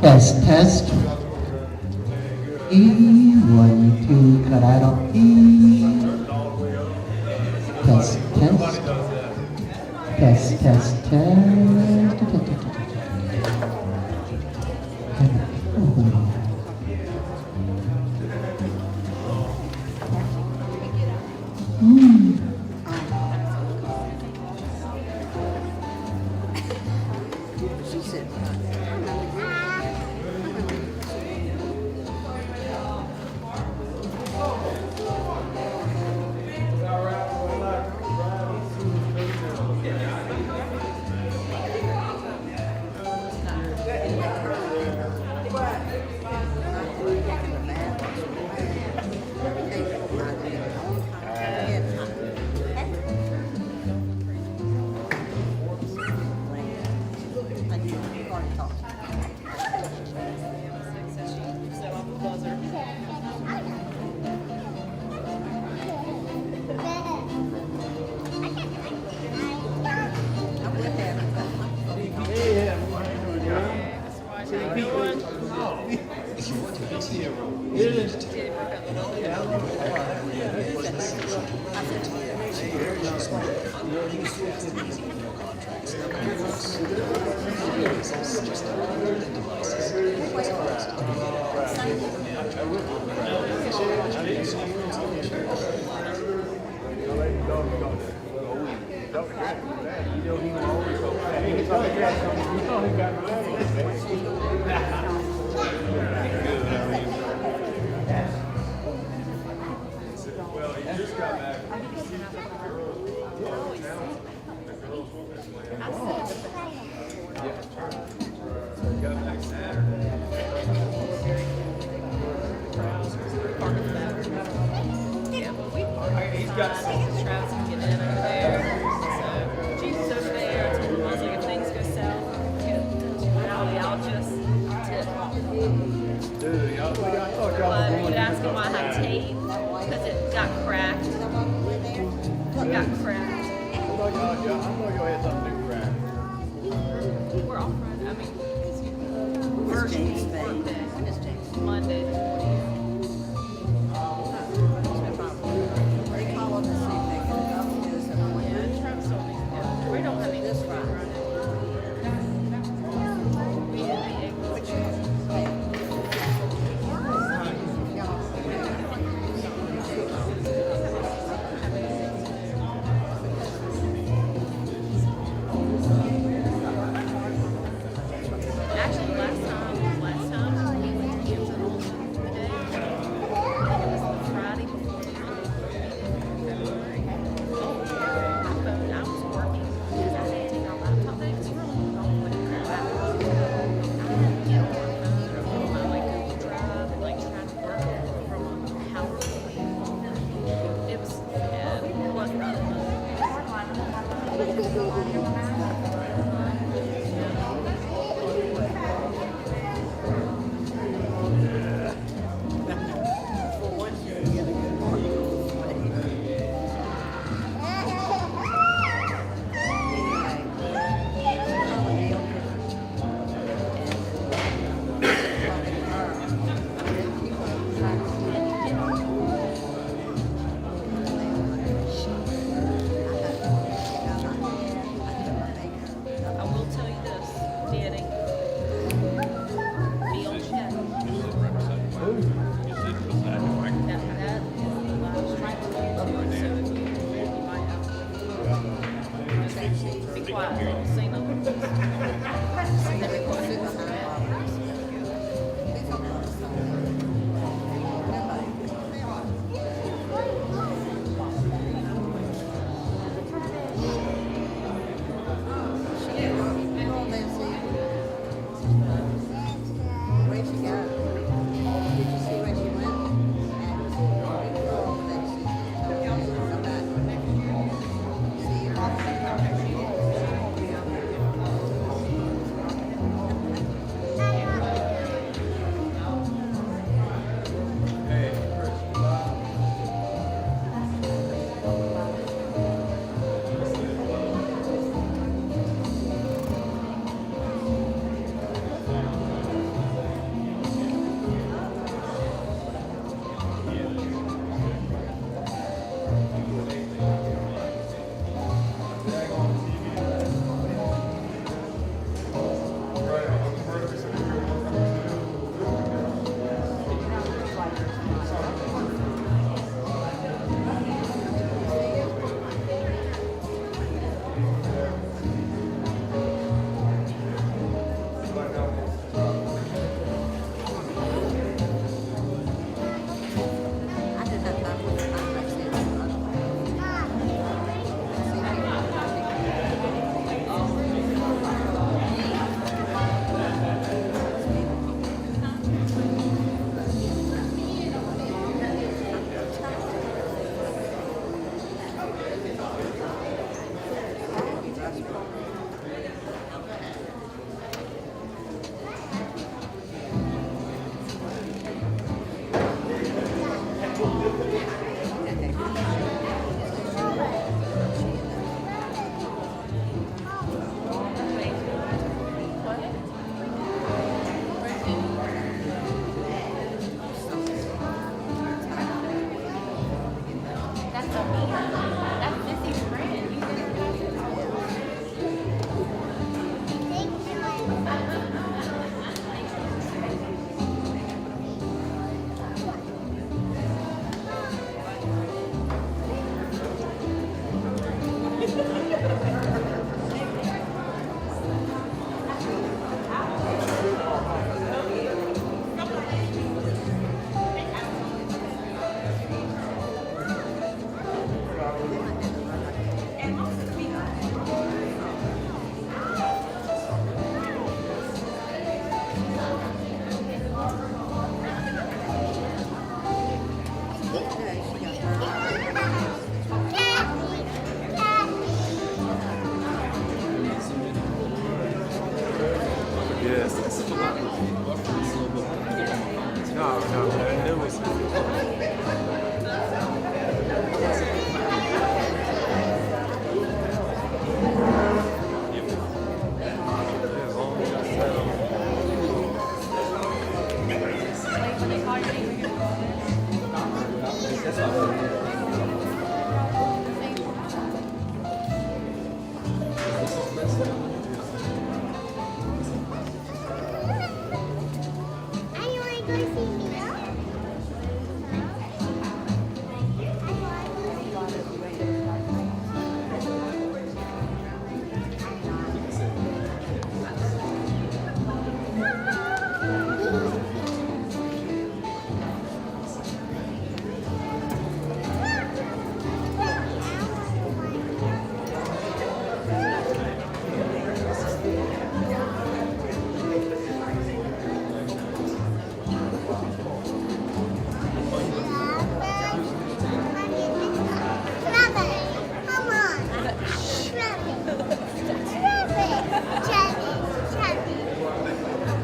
Test, test. E, 1, 2, cut out of E. Test, test. Test, test, test. She said, Actually, last Yes. No, man, it was.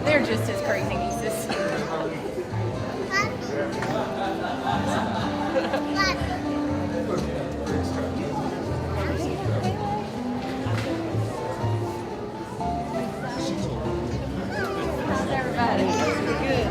They're just as crazy nieces. How's everybody? Good.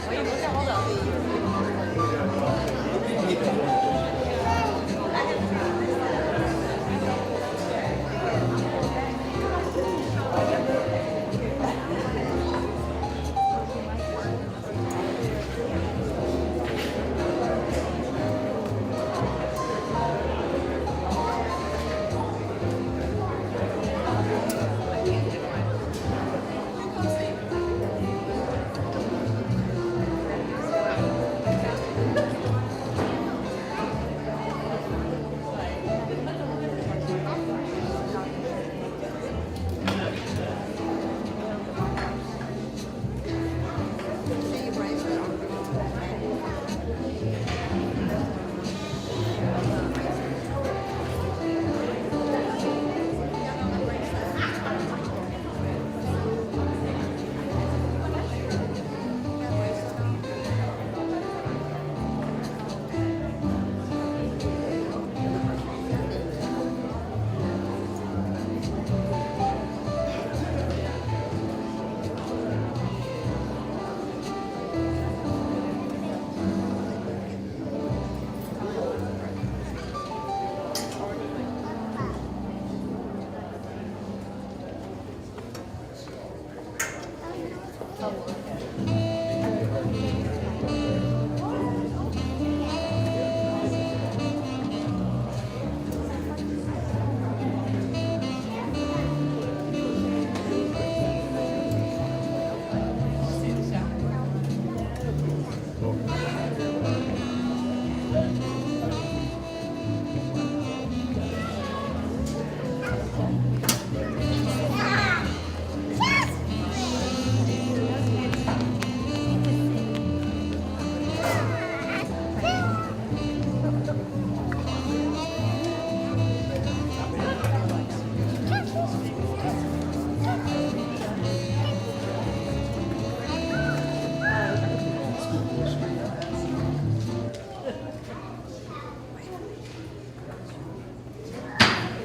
Wait, hold on.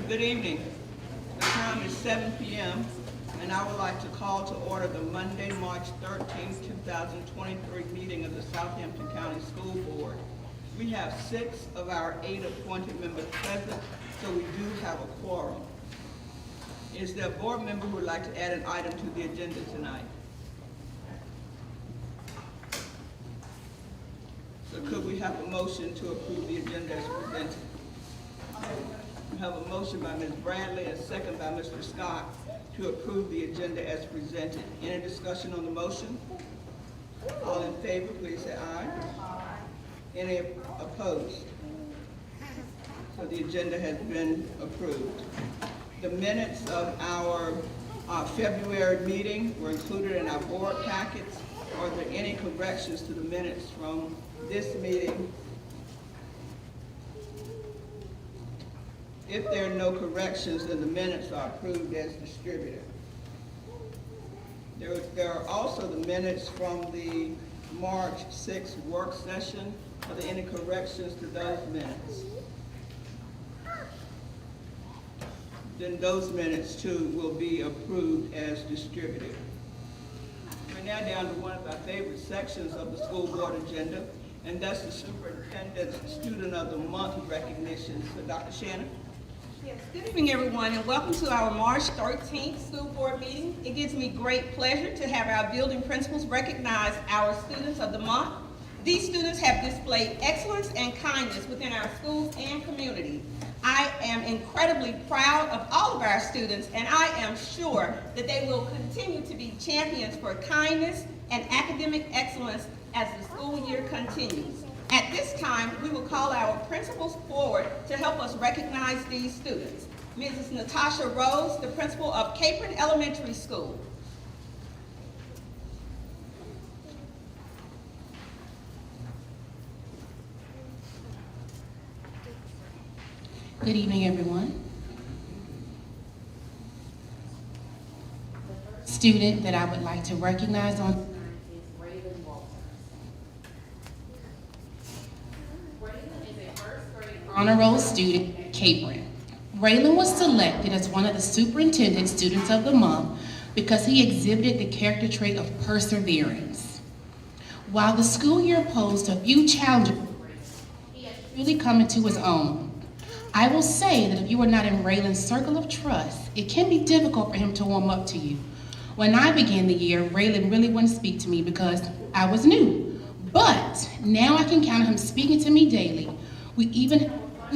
Good evening. The time is 7 p.m. and I would like to call to order the Monday, March 13, 2023 meeting of the Southampton County School Board. We have 6 of our 8 appointed members present, so we do have a quorum. Is there a board member who would like to add an item to the agenda tonight? So could we have a motion to approve the agenda as presented? We have a motion by Ms. Bradley and a second by Mr. Scott to approve the agenda as presented. Any discussion on the motion? All in favor, please say aye. Any opposed? So the agenda has been approved. The minutes of our February meeting were included in our board packets. Are there any corrections to the minutes from this meeting? If there are no corrections, then the minutes are approved as distributed. There are also the minutes from the March 6th work session. Are there any corrections to those minutes? Then those minutes too will be approved as distributed. We're now down to one of our favorite sections of the school board agenda, and that's the Superintendent's Student of the Month recognition. So Dr. Shannon? Yes, good evening, everyone, and welcome to our March 13th school board meeting. It gives me great pleasure to have our building principals recognize our students of the month. These students have displayed excellence and kindness within our schools and community. I am incredibly proud of all of our students, and I am sure that they will continue to be champions for kindness and academic excellence as the school year continues. At this time, we will call our principals forward to help us recognize these students. Mrs. Natasha Rose, the principal of Capron Elementary School. Good evening, everyone. The student that I would like to recognize on honor roll student at Capron. Raylan was selected as one of the superintendent students of the month because he exhibited the character trait of perseverance. While the school year posed a few challenges, he has really come into his own. I will say that if you are not in Raylan's circle of trust, it can be difficult for him to warm up to you. When I began the year, Raylan really wouldn't speak to me because I was new. But now I can count on him speaking to me daily. We even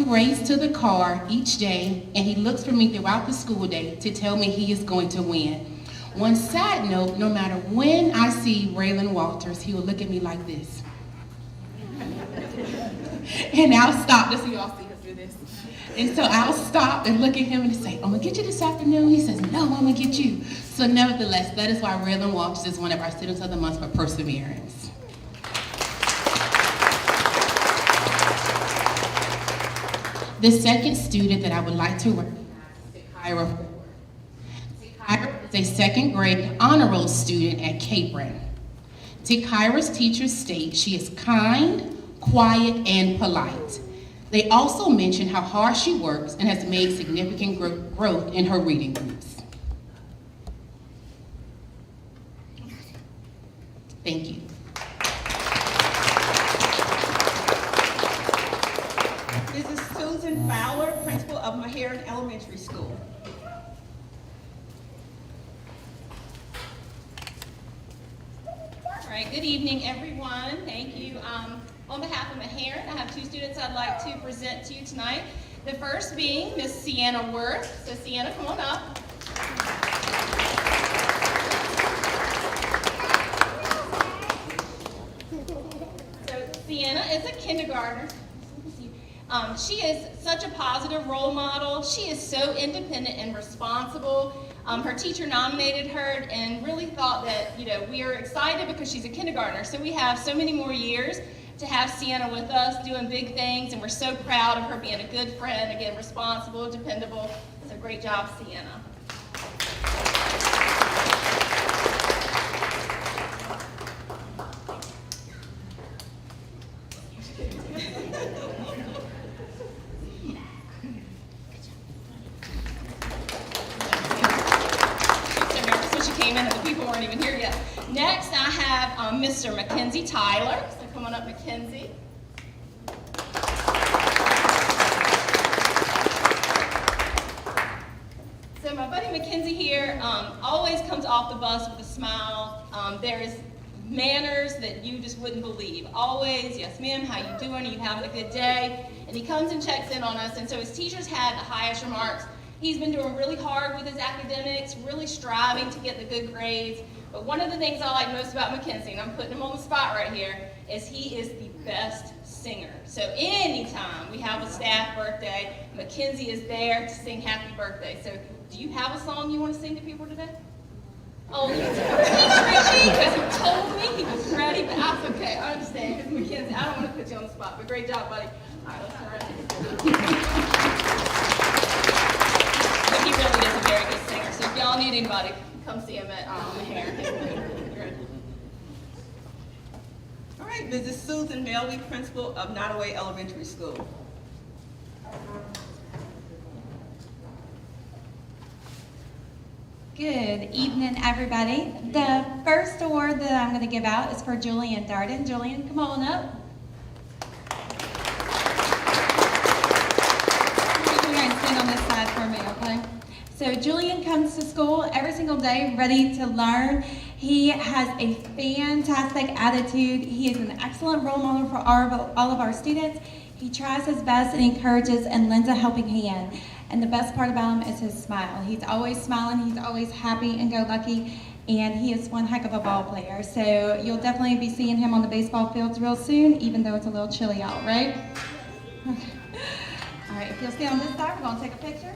race to the car each day, and he looks for me throughout the school day to tell me he is going to win. One side note, no matter when I see Raylan Walters, he will look at me like this. And I'll stop, just so you all see us do this. And so I'll stop and look at him and say, I'm gonna get you this afternoon. He says, no, I'm gonna get you. So nevertheless, that is why Raylan Walters is one of our students of the month for perseverance. The second student that I would like to recognize is Tyra Ford. Tyra is a second grade honor roll student at Capron. Tyra's teachers state she is kind, quiet, and polite. They also mention how hard she works and has made significant growth in her reading groups. Thank you. This is Susan Fowler, principal of Maheron Elementary School. All right, good evening, everyone. Thank you. On behalf of Maheron, I have 2 students I'd like to present to you tonight. The first being Miss Sienna Worth. So Sienna, come on up. So Sienna is a kindergartner. She is such a positive role model. She is so independent and responsible. Her teacher nominated her and really thought that, we are excited because she's a kindergartner. So we have so many more years to have Sienna with us doing big things, and we're so proud of her being a good friend, again, responsible, dependable. So great job, Sienna. Mr. Mackenzie Tyler. So come on up, Mackenzie. So my buddy Mackenzie here always comes off the bus with a smile. There is manners that you just wouldn't believe. Always, yes ma'am, how you doing? Are you having a good day? And he comes and checks in on us, and so his teachers had the highest remarks. He's been doing really hard with his academics, really striving to get the good grades. But one of the things I like most about Mackenzie, and I'm putting him on the spot right here, is he is the best singer. So anytime we have a staff birthday, Mackenzie is there to sing happy birthday. So do you have a song you want to sing to people today? Oh, he's tricky because he told me he was ready, but that's okay. I understand because Mackenzie, I don't want to put you on the spot, but great job, buddy. All right, let's turn around. But he really is a very good singer. So if y'all need anybody, come see him at Hair. All right, Mrs. Susan Melby, principal of Nottoway Elementary School. Good evening, everybody. The first award that I'm going to give out is for Julian Darden. Julian, come on up. You're going to stand on this side for me, okay? So Julian comes to school every single day ready to learn. He has a fantastic attitude. He is an excellent role model for all of our students. He tries his best and encourages and lends a helping hand. And the best part about him is his smile. He's always smiling, he's always happy and go lucky, and he is one heck of a ball player. So you'll definitely be seeing him on the baseball fields real soon, even though it's a little chilly out, right? All right, if you'll stay on this side, we're gonna take a picture.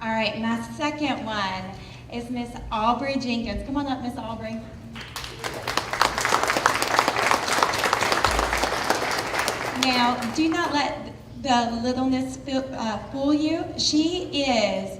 All right, my second one is Miss Aubrey Jenkins. Come on up, Miss Aubrey. Now, do not let the littleness fool you. She is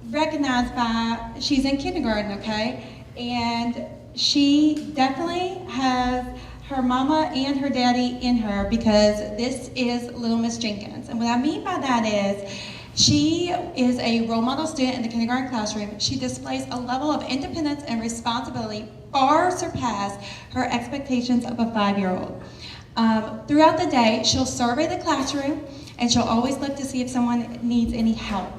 recognized by, she's in kindergarten, okay? And she definitely has her mama and her daddy in her because this is Little Miss Jenkins. And what I mean by that is, she is a role model student in the kindergarten classroom. She displays a level of independence and responsibility far surpass her expectations of a 5-year-old. Throughout the day, she'll survey the classroom and she'll always look to see if someone needs any help.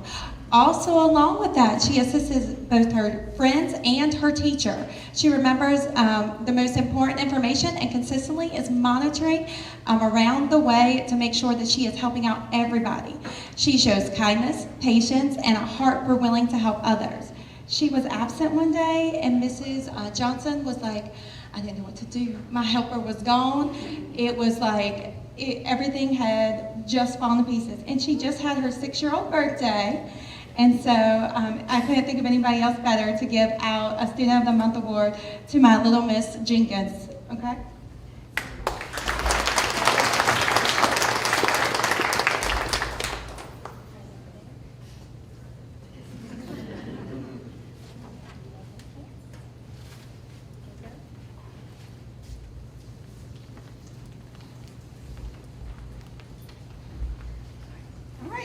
Also, along with that, she assists both her friends and her teacher. She remembers the most important information and consistently is monitoring around the way to make sure that she is helping out everybody. She shows kindness, patience, and a heart for willing to help others. She was absent one day and Mrs. Johnson was like, I didn't know what to do. My helper was gone. It was like everything had just fallen to pieces. And she just had her 6-year-old birthday. And so I couldn't think of anybody else better to give out a Student of the Month award to my Little Miss Jenkins, okay?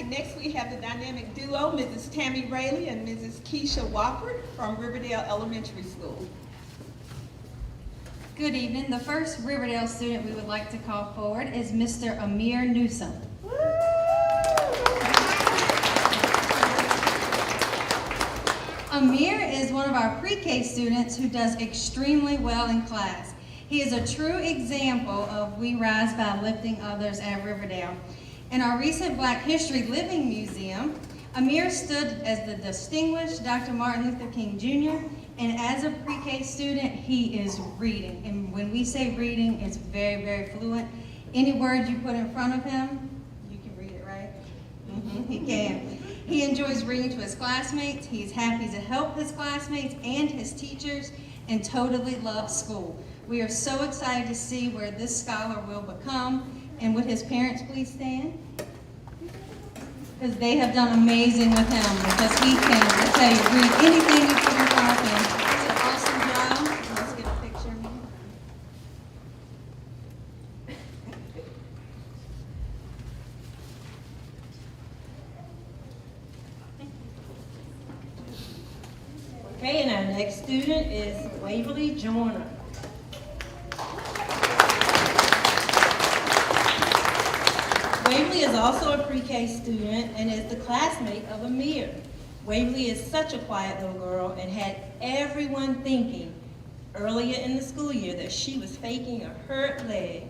Next, we have the dynamic duo, Mrs. Tammy Rayleigh and Mrs. Keisha Wofford from Riverdale Elementary School. Good evening. The first Riverdale student we would like to call forward is Mr. Amir Newsom. Amir is one of our pre-K students who does extremely well in class. He is a true example of we rise by lifting others at Riverdale. In our recent Black History Living Museum, Amir stood as the distinguished Dr. Martin Luther King Jr., and as a pre-K student, he is reading. And when we say reading, it's very, very fluent. Any word you put in front of him, you can read it, right? He can. He enjoys reading to his classmates. He's happy to help his classmates and his teachers, and totally loves school. We are so excited to see where this scholar will become. And would his parents please stand? Because they have done amazing with him, because he can, I tell you, read anything you put in front of him. It's an awesome job. Let's get a picture of him. next student is Waverly Joyner. Waverly is also a pre-K student and is the classmate of Amir. Waverly is such a quiet little girl and had everyone thinking earlier in the school year that she was faking a hurt leg.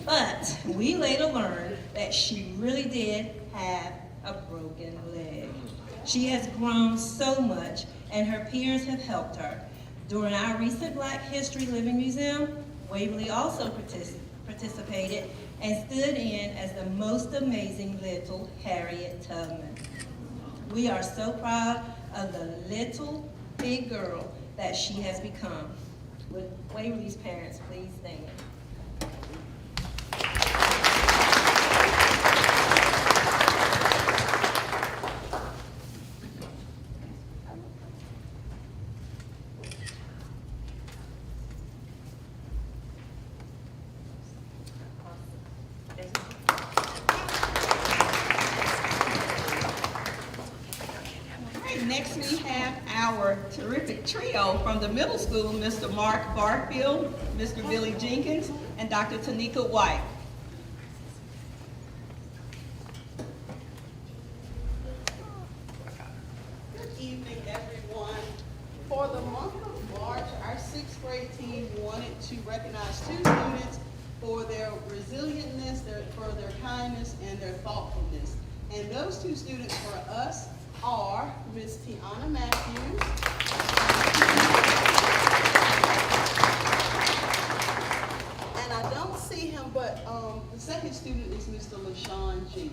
But we later learned that she really did have a broken leg. She has grown so much and her peers have helped her. During our recent Black History Living Museum, Waverly also participated and stood in as the most amazing little Harriet Tubman. We are so proud of the little big girl that she has become. Would Waverly's parents please stand? Next, we have our terrific trio from the middle school, Mr. Mark Barfield, Mr. Billy Jenkins, and Dr. Tanika White. Good evening, everyone. For the month of March, our sixth grade team wanted to recognize two students for their resilientness, for their kindness, and their thoughtfulness. And those two students for us are Miss Tiana Matthews and I don't see him, but the second student is Mr. LaShawn Jenkins.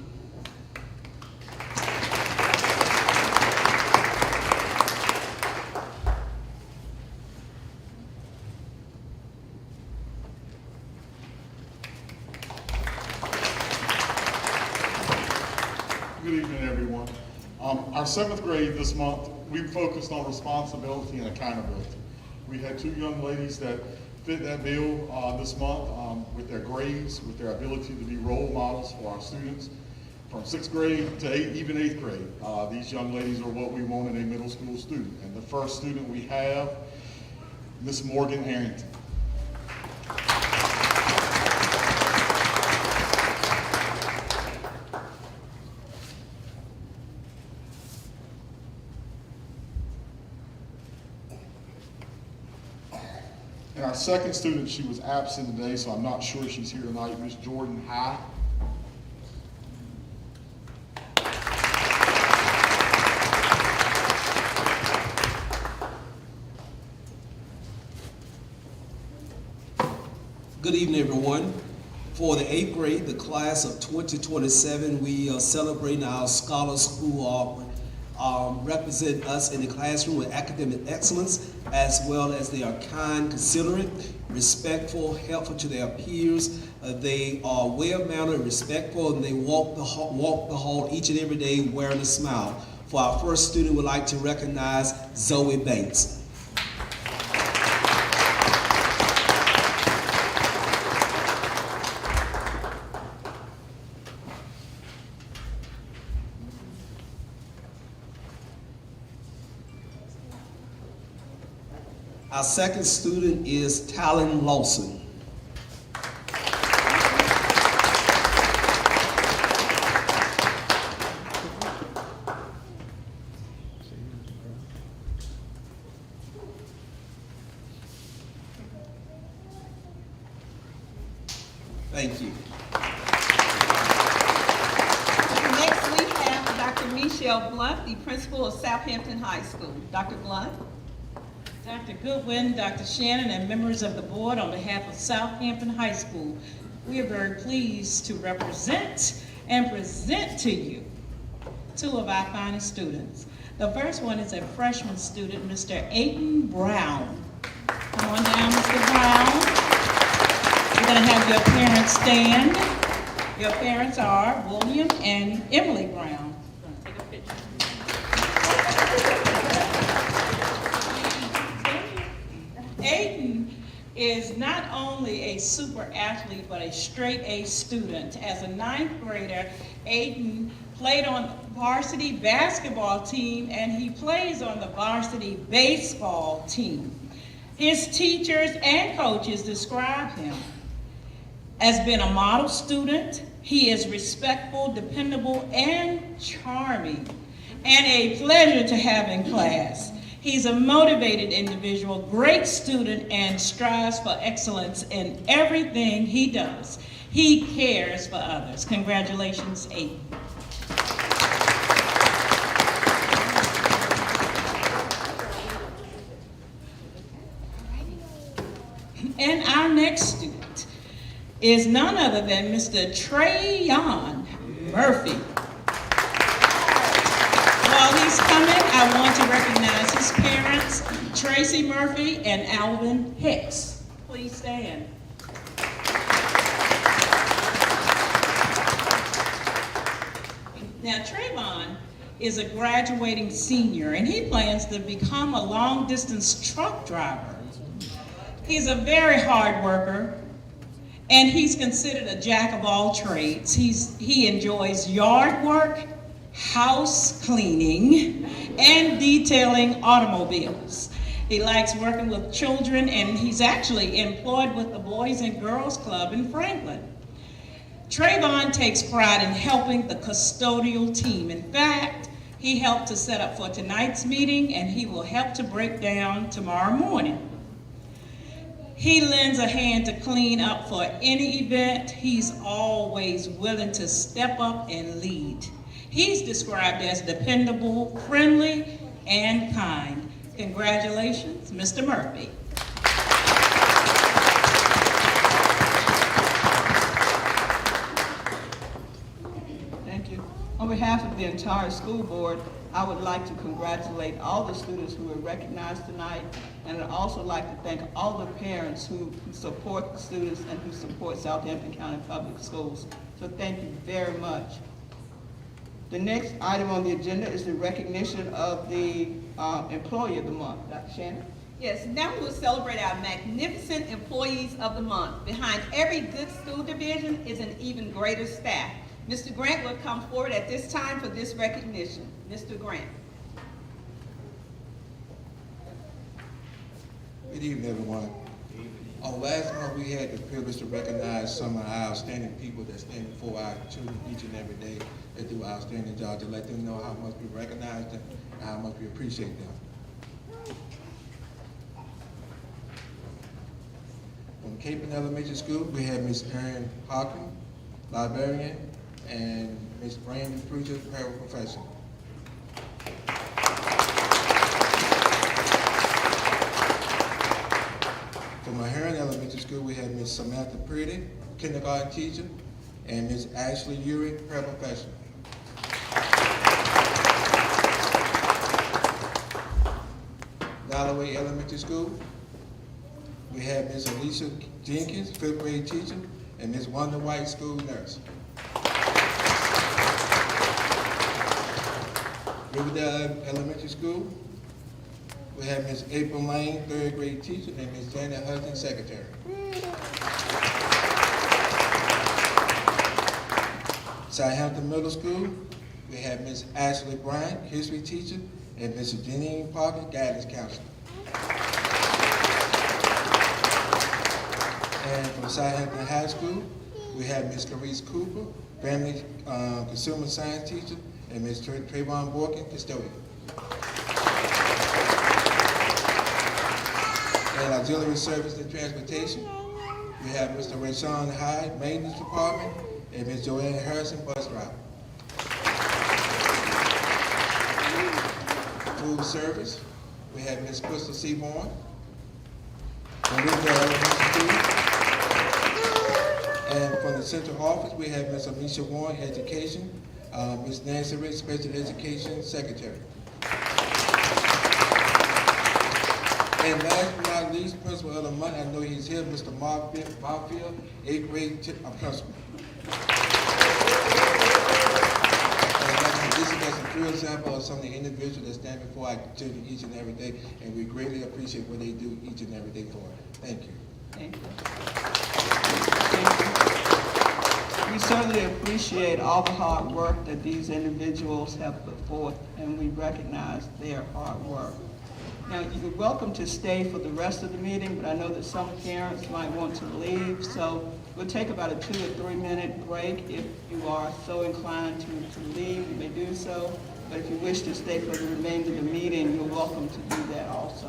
Good evening, everyone. Our seventh grade this month, we focused on responsibility and accountability. We had two young ladies that fit that bill this month with their grades, with their ability to be role models for our students. From sixth grade to even eighth grade, these young ladies are what we want in a middle school student. And the first student we have, Miss Morgan Harrington. And our second student, she was absent today, so I'm not sure she's here tonight, Miss Jordan High. Good evening, everyone. For the eighth grade, the class of 2027, we are celebrating our scholars who represent us in the classroom with academic excellence, as well as they are kind, considerate, respectful, helpful to their peers. They are well-mannered, respectful, and they walk the hall each and every day wearing a smile. For our first student, we'd like to recognize Zoe Banks. Our second student is Talon Lawson. Thank you. Next, we have Dr. Michelle Blunt, the principal of Southampton High School. Dr. Blunt. Dr. Goodwin, Dr. Shannon, and members of the board, on behalf of Southampton High School, we are very pleased to represent and present to you two of our finest students. The first one is a freshman student, Mr. Aiden Brown. Come on down, Mr. Brown. We're going to have your parents stand. Your parents are William and Emily Brown. Take a picture. Aiden is not only a super athlete, but a straight A student. As a ninth grader, Aiden played on varsity basketball team, and he plays on the varsity baseball team. His teachers and coaches describe him as being a model student. He is respectful, dependable, and charming, and a pleasure to have in class. He's a motivated individual, great student, and strives for excellence in everything he does. He cares for others. Congratulations, Aiden. And our next student is none other than Mr. Trayon Murphy. While he's coming, I want to recognize his parents, Tracy Murphy and Alvin Hicks. Please stand. Now, Trayvon is a graduating senior, and he plans to become a long-distance truck driver. He's a very hard worker, and he's considered a jack of all trades. He enjoys yard work, house cleaning, and detailing automobiles. He likes working with children, and he's actually employed with the Boys and Girls Club in Franklin. Trayvon takes pride in helping the custodial team. In fact, he helped to set up for tonight's meeting, and he will help to break down tomorrow morning. He lends a hand to clean up for any event. He's always willing to step up and lead. He's described as dependable, friendly, and kind. Congratulations, Mr. Murphy. Thank you. On behalf of the entire school board, I would like to congratulate all the students who were recognized tonight, and I'd also like to thank all the parents who support the students and who support Southampton County Public Schools. So thank you very much. The next item on the agenda is the recognition of the Employee of the Month. Dr. Shannon? Yes, now we will celebrate our magnificent Employees of the Month. Behind every good school division is an even greater staff. Mr. Grant will come forward at this time for this recognition. Mr. Grant. Good evening, everyone. Last month we had the privilege to recognize some of our outstanding people that stand before our children each and every day that do an outstanding job, to let them know how much we recognize them and how much we appreciate them. From Cape and Elementary School, we have Ms. Erin Hawkins, librarian, and Ms. Brandon Preacher, paraprofessional. From Maharan Elementary School, we have Ms. Samantha Pretty, kindergarten teacher, and Ms. Ashley Urey, paraprofessional. Galloway Elementary School, we have Ms. Alicia Jenkins, 5th grade teacher, and Ms. Wanda White, school nurse. Riverdale Elementary School, we have Ms. April Lane, 3rd grade teacher, and Ms. Janet Hudson, secretary. Southampton Middle School, we have Ms. Ashley Bryant, history teacher, and Ms. Janine Parker, guidance counselor. And from Southampton High School, we have Ms. Clarice Cooper, family consumer science teacher, and Ms. Trayvon Borkin, custodian. And auxiliary service and transportation, we have Mr. Rashawn Hyde, maintenance department, and Ms. Joanne Harrison, bus driver. Food service, we have Ms. Crystal Seaborn. From Riverdale Elementary School. And from the central office, we have Ms. Amisha Warren, education, Ms. Nancy Rich, special education secretary. And last but not least, principal of the month, I know he's here, Mr. Mark Barfield, 8th grade principal. This is just a true example of some of the individuals that stand before our children each and every day, and we greatly appreciate what they do each and every day for us. Thank you. Thank you. Thank you. We certainly truly appreciate all the hard work that these individuals have put forth, and we recognize their hard work. Now, you're welcome to stay for the rest of the meeting, but I know that some parents might want to leave, so we'll take about a 2 or 3 minute break. If you are so inclined to leave, you may do so, but if you wish to stay for the remainder of the meeting, you're welcome to do that also.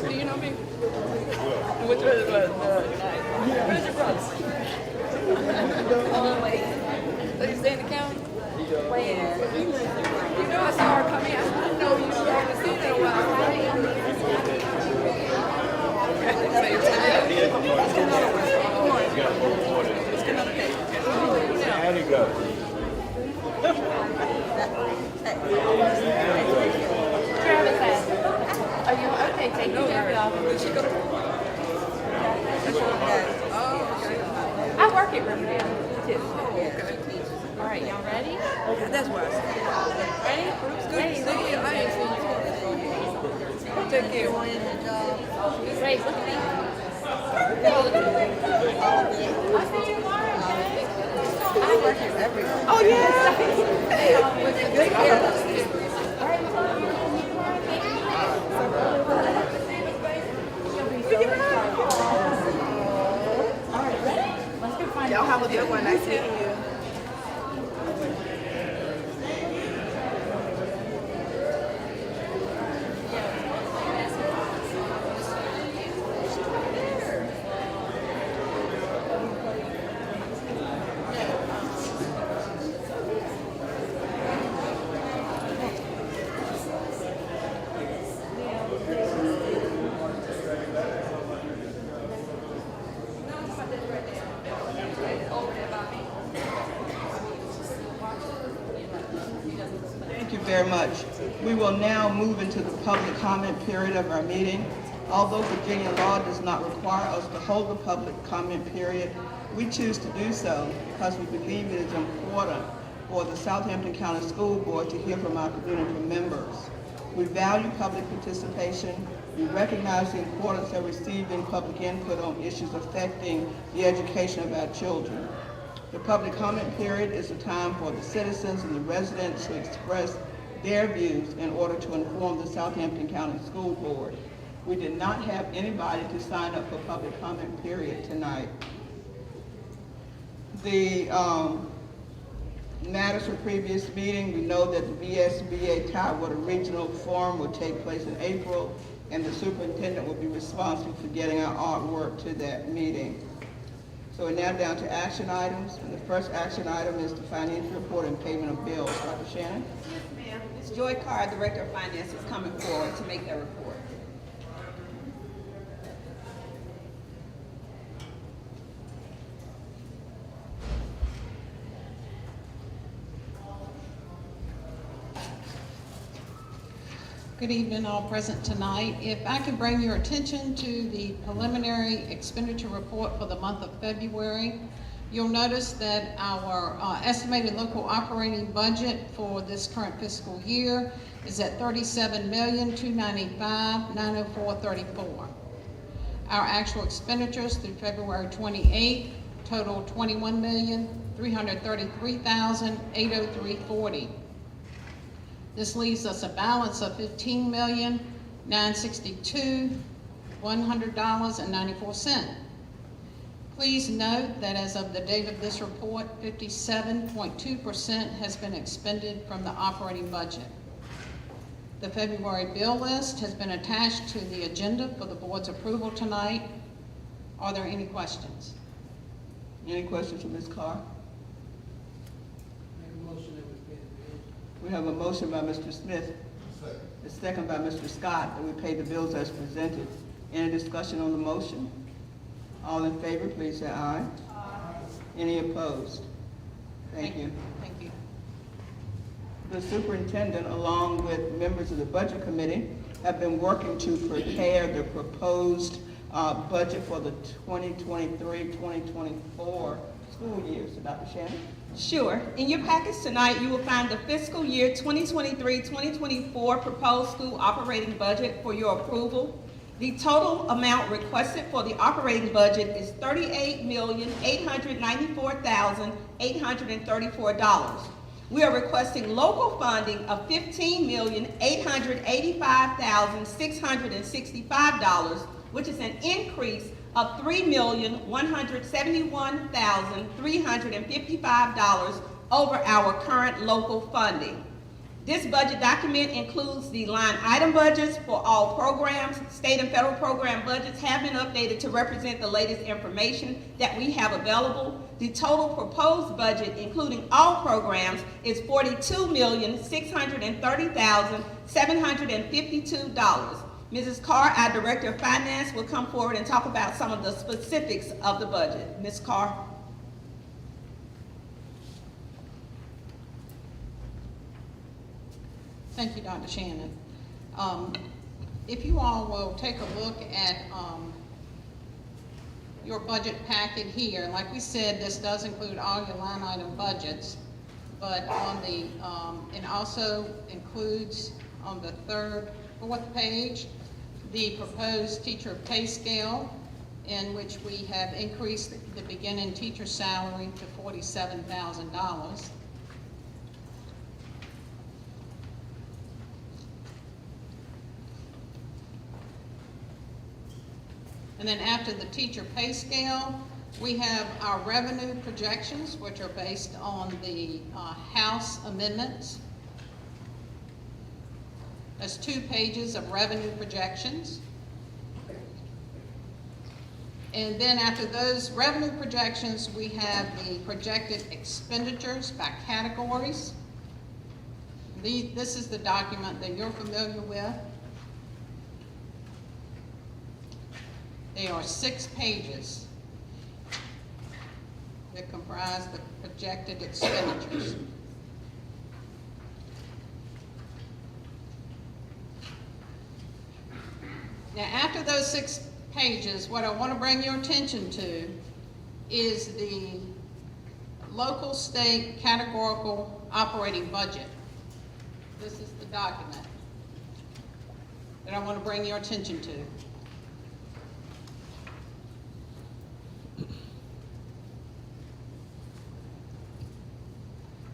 Do you know me? Which one is what? Where's your brother? Oh, wait. So you stay in the county? Yeah. You know I saw her coming. I didn't know you haven't seen her in a while, right? How'd it go? Travis has. Are you okay? Take your jacket off. I work at Riverdale too. All right, y'all ready? That's what I said. Ready? It's good to see you. I ain't seen you. Take care. Ray, look at me. I see you tomorrow. I work here everywhere. Oh, yeah. Take care. All right, ready? Let's go find y'all have a good one. Nice meeting you. Thank you very much. We will now move into the public comment period of our meeting. Although Virginia law does not require us to hold the public comment period, we choose to do so because we believe it is important for the Southampton County School Board to hear from our community members. We value public participation. We recognize the importance of receiving public input on issues affecting the education of our children. The public comment period is a time for the citizens and the residents to express their views in order to inform the Southampton County School Board. We did not have anybody to sign up for public comment period tonight. The matters for previous meeting, we know that the VSBA Tidewater Regional Forum will take place in April, and the superintendent will be responsible for getting our artwork to that meeting. So we're now down to action items, and the first action item is the financial report and payment of bills. Dr. Shannon? Yes, ma'am. Ms. Joy Carr, Director of Finance, is coming forward to make that report. Good evening, all present tonight. If I can bring your attention to the preliminary expenditure report for the month of February, you'll notice that our estimated local operating budget for this current fiscal year is at $37,295,904.34. Our actual expenditures through February 28th total $21,333,803.40. This leaves us a balance of $15,962,100.94. Please note that as of the date of this report, 57.2% has been expended from the operating budget. The February bill list has been attached to the agenda for the board's approval tonight. Are there any questions? Any questions for Ms. Carr? We have a motion by Mr. Smith, a second by Mr. Scott, that we pay the bills as presented. Any discussion on the motion? All in favor, please say aye. Aye. Any opposed? Thank you. Thank you. The superintendent, along with members of the budget committee, have been working to prepare the proposed budget for the 2023-2024 school year. So Dr. Shannon? Sure. In your package tonight, you will find the fiscal year 2023-2024 proposed school operating budget for your approval. The total amount requested for the operating budget is $38,894,834. We are requesting local funding of $15,885,665, which is an increase of $3,171,355 over our current local funding. This budget document includes the line item budgets for all programs. State and federal program budgets have been updated to represent the latest information that we have available. The total proposed budget, including all programs, is $42,630,752. Mrs. Carr, our Director of Finance, will come forward and talk about some of the specifics of the budget. Ms. Carr. Thank you, Dr. Shannon. If you all will take a look at your budget packet here, like we said, this does include all your line item budgets, but on the, it also includes on the fourth page, the proposed teacher pay scale, in which we have increased the beginning teacher salary to $47,000. And then after the teacher pay scale, we have our revenue projections, which are based on the House amendments. There's 2 pages of revenue projections. And then after those revenue projections, we have the projected expenditures by categories. This is the document that you're familiar with. There are 6 pages that comprise the projected expenditures. Now, after those 6 pages, what I want to bring your attention to is the local state categorical operating budget. This is the document that I want to bring your attention to.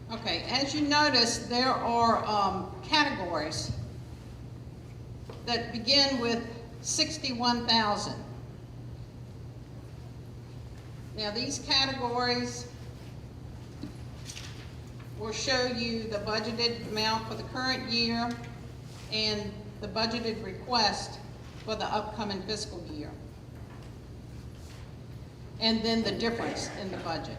Okay, as you notice, there are categories that begin with 61,000. Now these categories will show you the budgeted amount for the current year and the budgeted request for the upcoming fiscal year. And then the difference in the budget.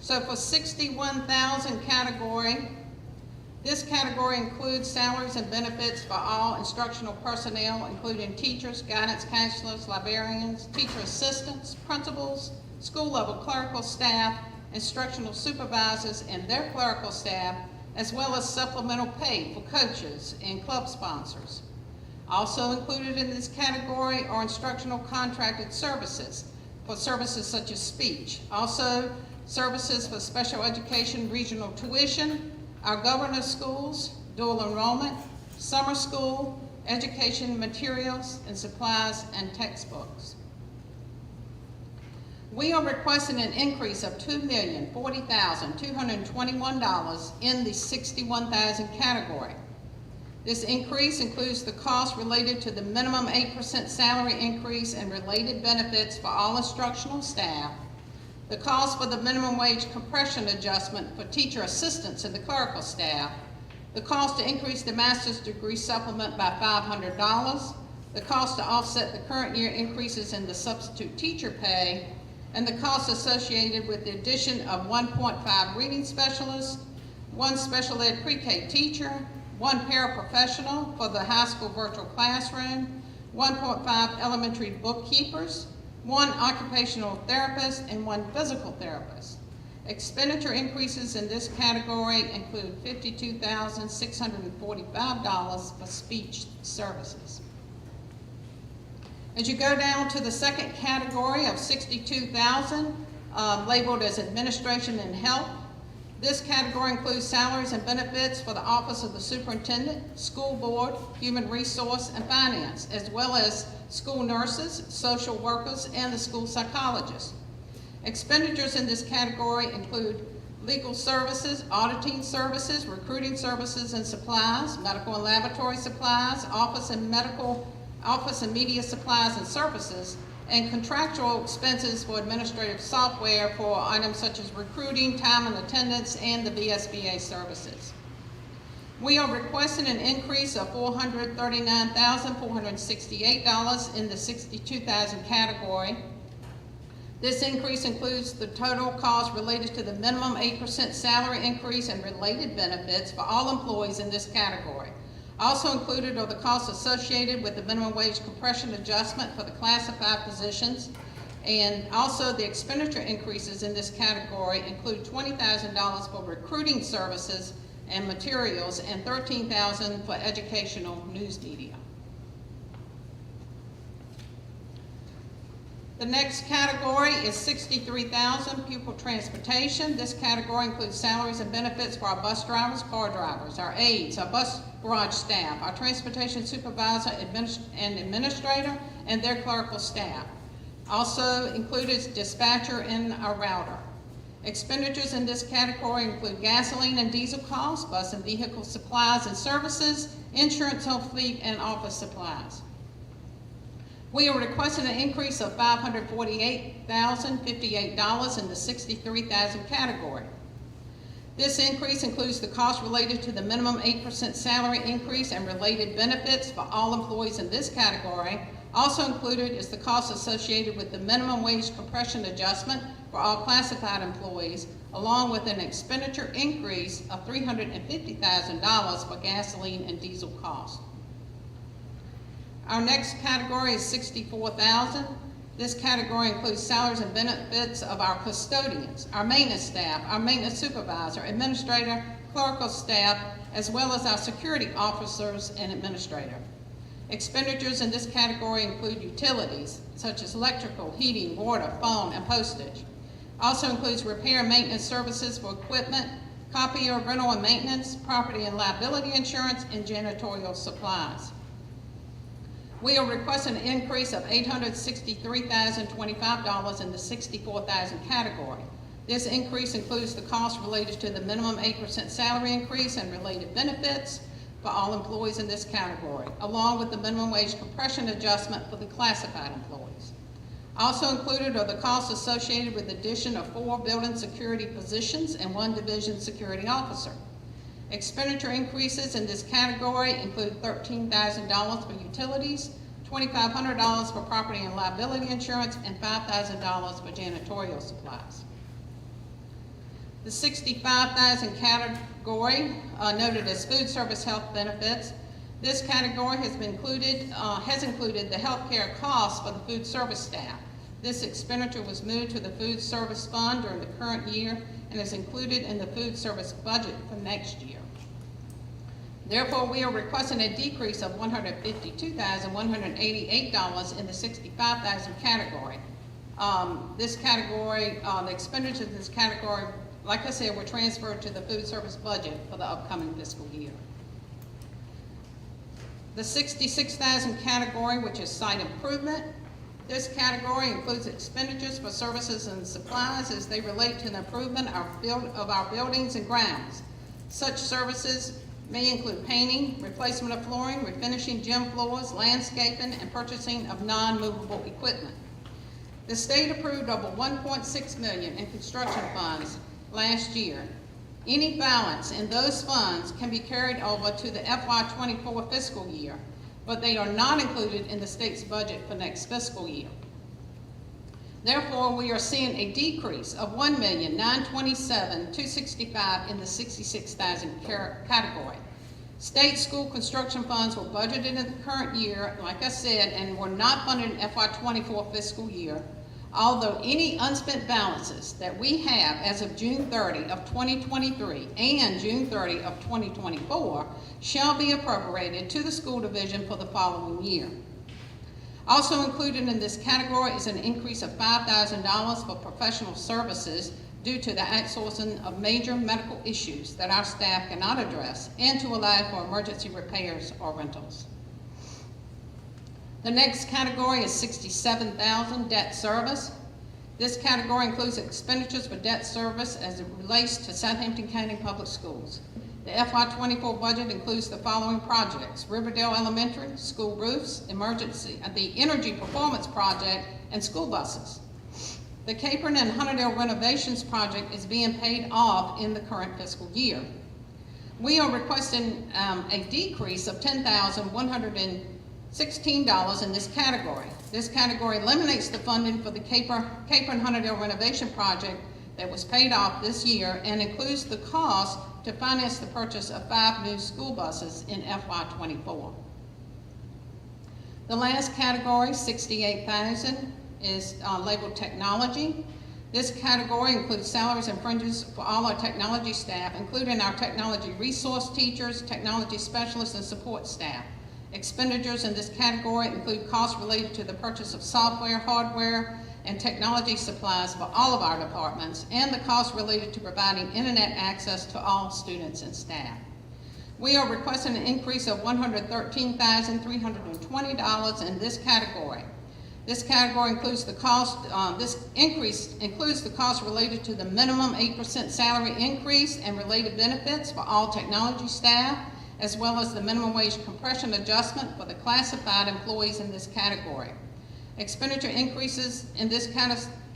So for 61,000 category, this category includes salaries and benefits for all instructional personnel, including teachers, guidance counselors, librarians, teacher assistants, principals, school-level clerical staff, instructional supervisors, and their clerical staff, as well as supplemental pay for coaches and club sponsors. Also included in this category are instructional contracted services for services such as speech. Also, services for special education regional tuition, our governor schools, dual enrollment, summer school, education materials and supplies and textbooks. We are requesting an increase of $2,040,221 in the 61,000 category. This increase includes the cost related to the minimum 8% salary increase and related benefits for all instructional staff, the cost for the minimum wage compression adjustment for teacher assistants and the clerical staff, the cost to increase the master's degree supplement by $500, the cost to offset the current year increases in the substitute teacher pay, and the costs associated with the addition of 1.5 reading specialists, 1 special ed pre-K teacher, 1 paraprofessional for the high school virtual classroom, 1.5 elementary bookkeepers, 1 occupational therapist, and 1 physical therapist. Expenditure increases in this category include $52,645 for speech services. As you go down to the second category of $62,000, labeled as administration and health, this category includes salaries and benefits for the Office of the Superintendent, School Board, Human Resource, and Finance, as well as school nurses, social workers, and the school psychologists. Expenditures in this category include legal services, auditing services, recruiting services and supplies, medical and laboratory supplies, office and media supplies and services, and contractual expenses for administrative software for items such as recruiting, time and attendance, and the VSBA services. We are requesting an increase of $439,468 in the $62,000 category. This increase includes the total cost related to the minimum 8% salary increase and related benefits for all employees in this category. Also included are the costs associated with the minimum wage compression adjustment for the classified positions, and also the expenditure increases in this category include $20,000 for recruiting services and materials and $13,000 for educational news media. The next category is $63,000 pupil transportation. This category includes salaries and benefits for our bus drivers, car drivers, our aides, our bus garage staff, our transportation supervisor and administrator, and their clerical staff. Also included is dispatcher and our router. Expenditures in this category include gasoline and diesel costs, bus and vehicle supplies and services, insurance on fleet, and office supplies. We are requesting an increase of $548,058 in the $63,000 category. This increase includes the cost related to the minimum 8% salary increase and related benefits for all employees in this category. Also included is the cost associated with the minimum wage compression adjustment for all classified employees, along with an expenditure increase of $350,000 for gasoline and diesel costs. Our next category is $64,000. This category includes salaries and benefits of our custodians, our maintenance staff, our maintenance supervisor, administrator, clerical staff, as well as our security officers and administrator. Expenditures in this category include utilities, such as electrical, heating, water, phone, and postage. Also includes repair and maintenance services for equipment, copier rental and maintenance, property and liability insurance, and janitorial supplies. We are requesting an increase of $863,025 in the $64,000 category. This increase includes the cost related to the minimum 8% salary increase and related benefits for all employees in this category, along with the minimum wage compression adjustment for the classified employees. Also included are the costs associated with the addition of 4 building security positions and 1 division security officer. Expenditure increases in this category include $13,000 for utilities, $2,500 for property and liability insurance, and $5,000 for janitorial supplies. The $65,000 category, noted as food service health benefits, this category has included the health care costs for the food service staff. This expenditure was moved to the food service fund during the current year and is included in the food service budget for next year. Therefore, we are requesting a decrease of $152,188 in the $65,000 category. This category, the expenditures in this category, like I said, were transferred to the food service budget for the upcoming fiscal year. The $66,000 category, which is site improvement. This category includes expenditures for services and supplies as they relate to the improvement of our buildings and grounds. Such services may include painting, replacement of flooring, refinishing gym floors, landscaping, and purchasing of non-movable equipment. The state approved over $1.6 million in construction funds last year. Any balance in those funds can be carried over to the FY24 fiscal year, but they are not included in the state's budget for next fiscal year. Therefore, we are seeing a decrease of $1,927,265 in the $66,000 category. State school construction funds were budgeted in the current year, like I said, and were not funded in FY24 fiscal year, although any unspent balances that we have as of June 30 of 2023 and June 30 of 2024 shall be appropriated to the school division for the following year. Also included in this category is an increase of $5,000 for professional services due to the outsourcing of major medical issues that our staff cannot address and to allow for emergency repairs or rentals. The next category is $67,000 debt service. This category includes expenditures for debt service as it relates to Southampton County Public Schools. The FY24 budget includes the following projects: Riverdale Elementary, school roofs, the Energy Performance Project, and school buses. The Capron and Hunterdale renovations project is being paid off in the current fiscal year. We are requesting a decrease of $10,116 in this category. This category eliminates the funding for the Capron Hunterdale renovation project that was paid off this year and includes the cost to finance the purchase of 5 new school buses in FY24. The last category, $68,000, is labeled technology. This category includes salaries and fringes for all our technology staff, including our technology resource teachers, technology specialists, and support staff. Expenditures in this category include costs related to the purchase of software, hardware, and technology supplies for all of our departments, and the costs related to providing internet access to all students and staff. We are requesting an increase of $113,320 in this category. This category includes the cost, this increase includes the cost related to the minimum 8% salary increase and related benefits for all technology staff, as well as the minimum wage compression adjustment for the classified employees in this category. Expenditure increases in this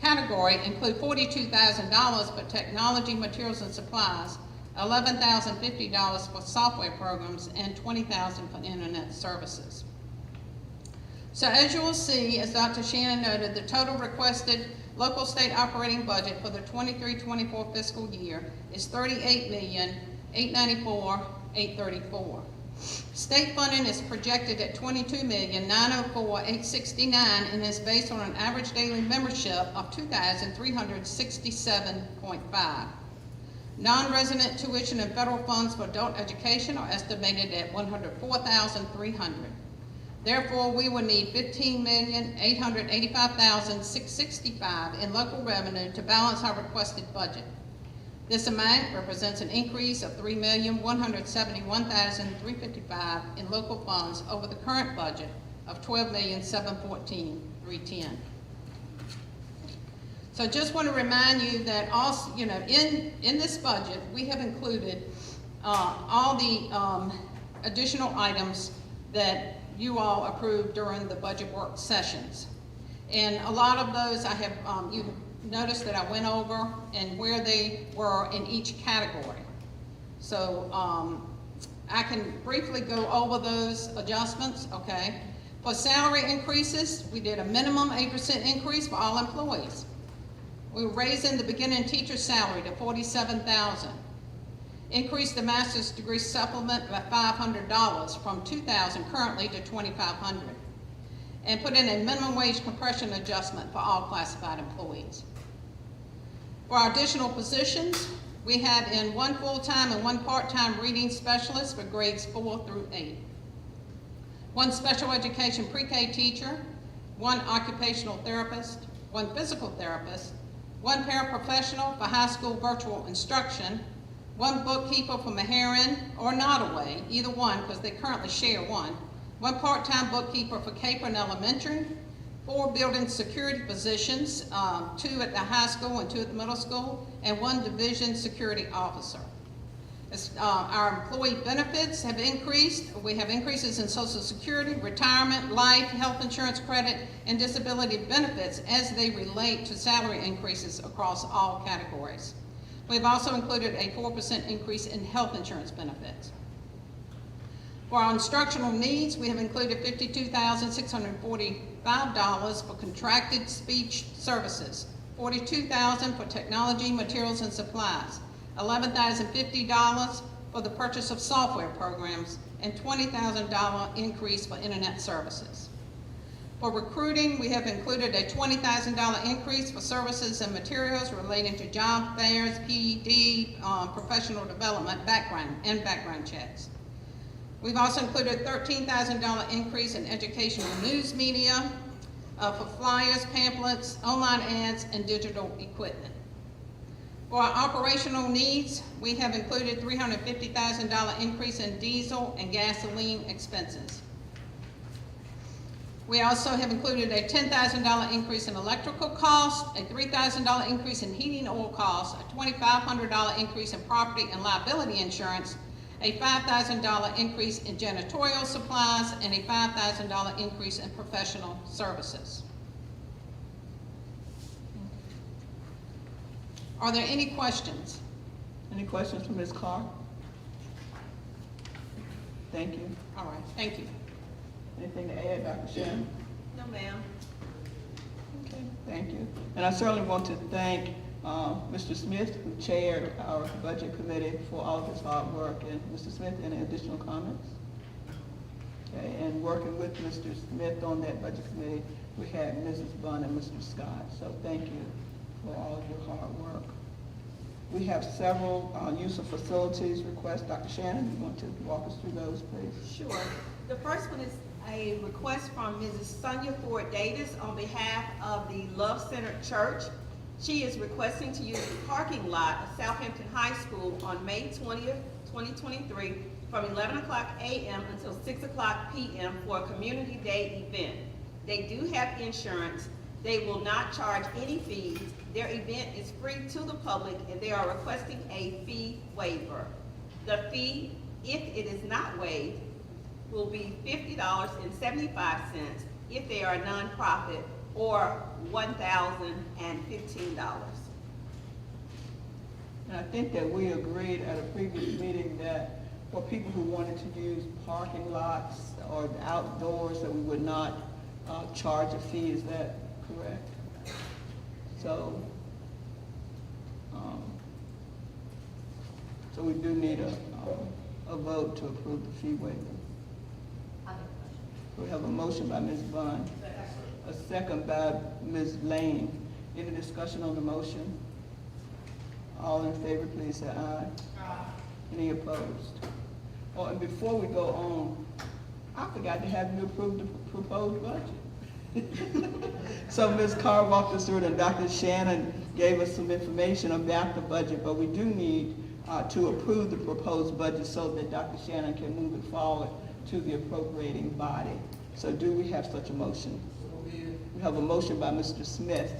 category include $42,000 for technology, materials, and supplies, $11,050 for software programs, and $20,000 for internet services. So as you will see, as Dr. Shannon noted, the total requested local state operating budget for the 23-24 fiscal year is $38,894,834. State funding is projected at $22,904,869 and is based on an average daily membership of 2,367.5. Non-resident tuition and federal funds for adult education are estimated at $104,300. Therefore, we will need $15,885,665 in local revenue to balance our requested budget. This amount represents an increase of $3,171,355 in local funds over the current budget of $12,714,310. So just want to remind you that also, in this budget, we have included all the additional items that you all approved during the budget work sessions. And a lot of those I have, you notice that I went over and where they were in each category. So I can briefly go over those adjustments, okay? For salary increases, we did a minimum 8% increase for all employees. We were raising the beginning teacher salary to $47,000. Increased the master's degree supplement by $500 from $2,000 currently to $2,500. And put in a minimum wage compression adjustment for all classified employees. For our additional positions, we had in 1 full-time and 1 part-time reading specialist for grades 4 through 8. 1 special education pre-K teacher, 1 occupational therapist, 1 physical therapist, 1 paraprofessional for high school virtual instruction, 1 bookkeeper for Meharin or Nottaway, either one because they currently share 1 part-time bookkeeper for Capron Elementary, 4 building security positions, 2 at the high school and 2 at the middle school, and 1 division security officer. Our employee benefits have increased. We have increases in Social Security, retirement, life, health insurance credit, and disability benefits as they relate to salary increases across all categories. We've also included a 4% increase in health insurance benefits. For our instructional needs, we have included $52,645 for contracted speech services, $42,000 for technology, materials, and supplies, $11,050 for the purchase of software programs, and $20,000 increase for internet services. For recruiting, we have included a $20,000 increase for services and materials relating to job fairs, PED, professional development, background checks. We've also included a $13,000 increase in educational news media, for flyers, pamphlets, online ads, and digital equipment. For our operational needs, we have included $350,000 increase in diesel and gasoline expenses. We also have included a $10,000 increase in electrical costs, a $3,000 increase in heating oil costs, a $2,500 increase in property and liability insurance, a $5,000 increase in janitorial supplies, and a $5,000 increase in professional services. Are there any questions? Any questions for Ms. Carr? Thank you. All right, thank you. Anything to add, Dr. Shannon? No, ma'am. Okay, thank you. And I certainly want to thank Mr. Smith, who chaired our budget committee, for all of his hard work. And Mr. Smith, any additional comments? Okay, and working with Mr. Smith on that budget committee, we had Mrs. Bunn and Mr. Scott. So thank you for all of your hard work. We have several use of facilities requests. Dr. Shannon, you want to walk us through those, please? Sure. The first one is a request from Mrs. Sonia Ford Davis on behalf of the Love Center Church. She is requesting to use the parking lot of Southampton High School on May 20th, 2023 from 11 o'clock a.m. until 6 o'clock p.m. for a community day event. They do have insurance. They will not charge any fees. Their event is free to the public, and they are requesting a fee waiver. The fee, if it is not waived, will be $50.75 if they are a nonprofit, or $1,015. And I think that we agreed at a previous meeting that for people who wanted to use parking lots or outdoors, that we would not charge a fee. Is that correct? So, so we do need a vote to approve the fee waiver. We have a motion by Ms. Bunn, a second by Ms. Lane. Any discussion on the motion? All in favor, please say aye. Aye. Any opposed? Oh, and before we go on, I forgot to have you approve the proposed budget. So Ms. Carr walked us through it, and Dr. Shannon gave us some information about the budget, but we do need to approve the proposed budget so that Dr. Shannon can move it forward to the appropriating body. So do we have such a motion? We have a motion by Mr. Smith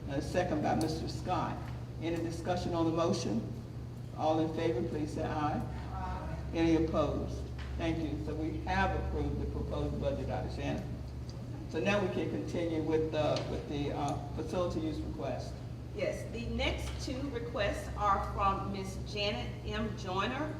and a second by Mr. Scott. Any discussion on the motion? All in favor, please say aye. Aye. Any opposed? Thank you. So we have approved the proposed budget, Dr. Shannon. So now we can continue with the facility use request. Yes, the next two requests are from Ms. Janet M. Joyner.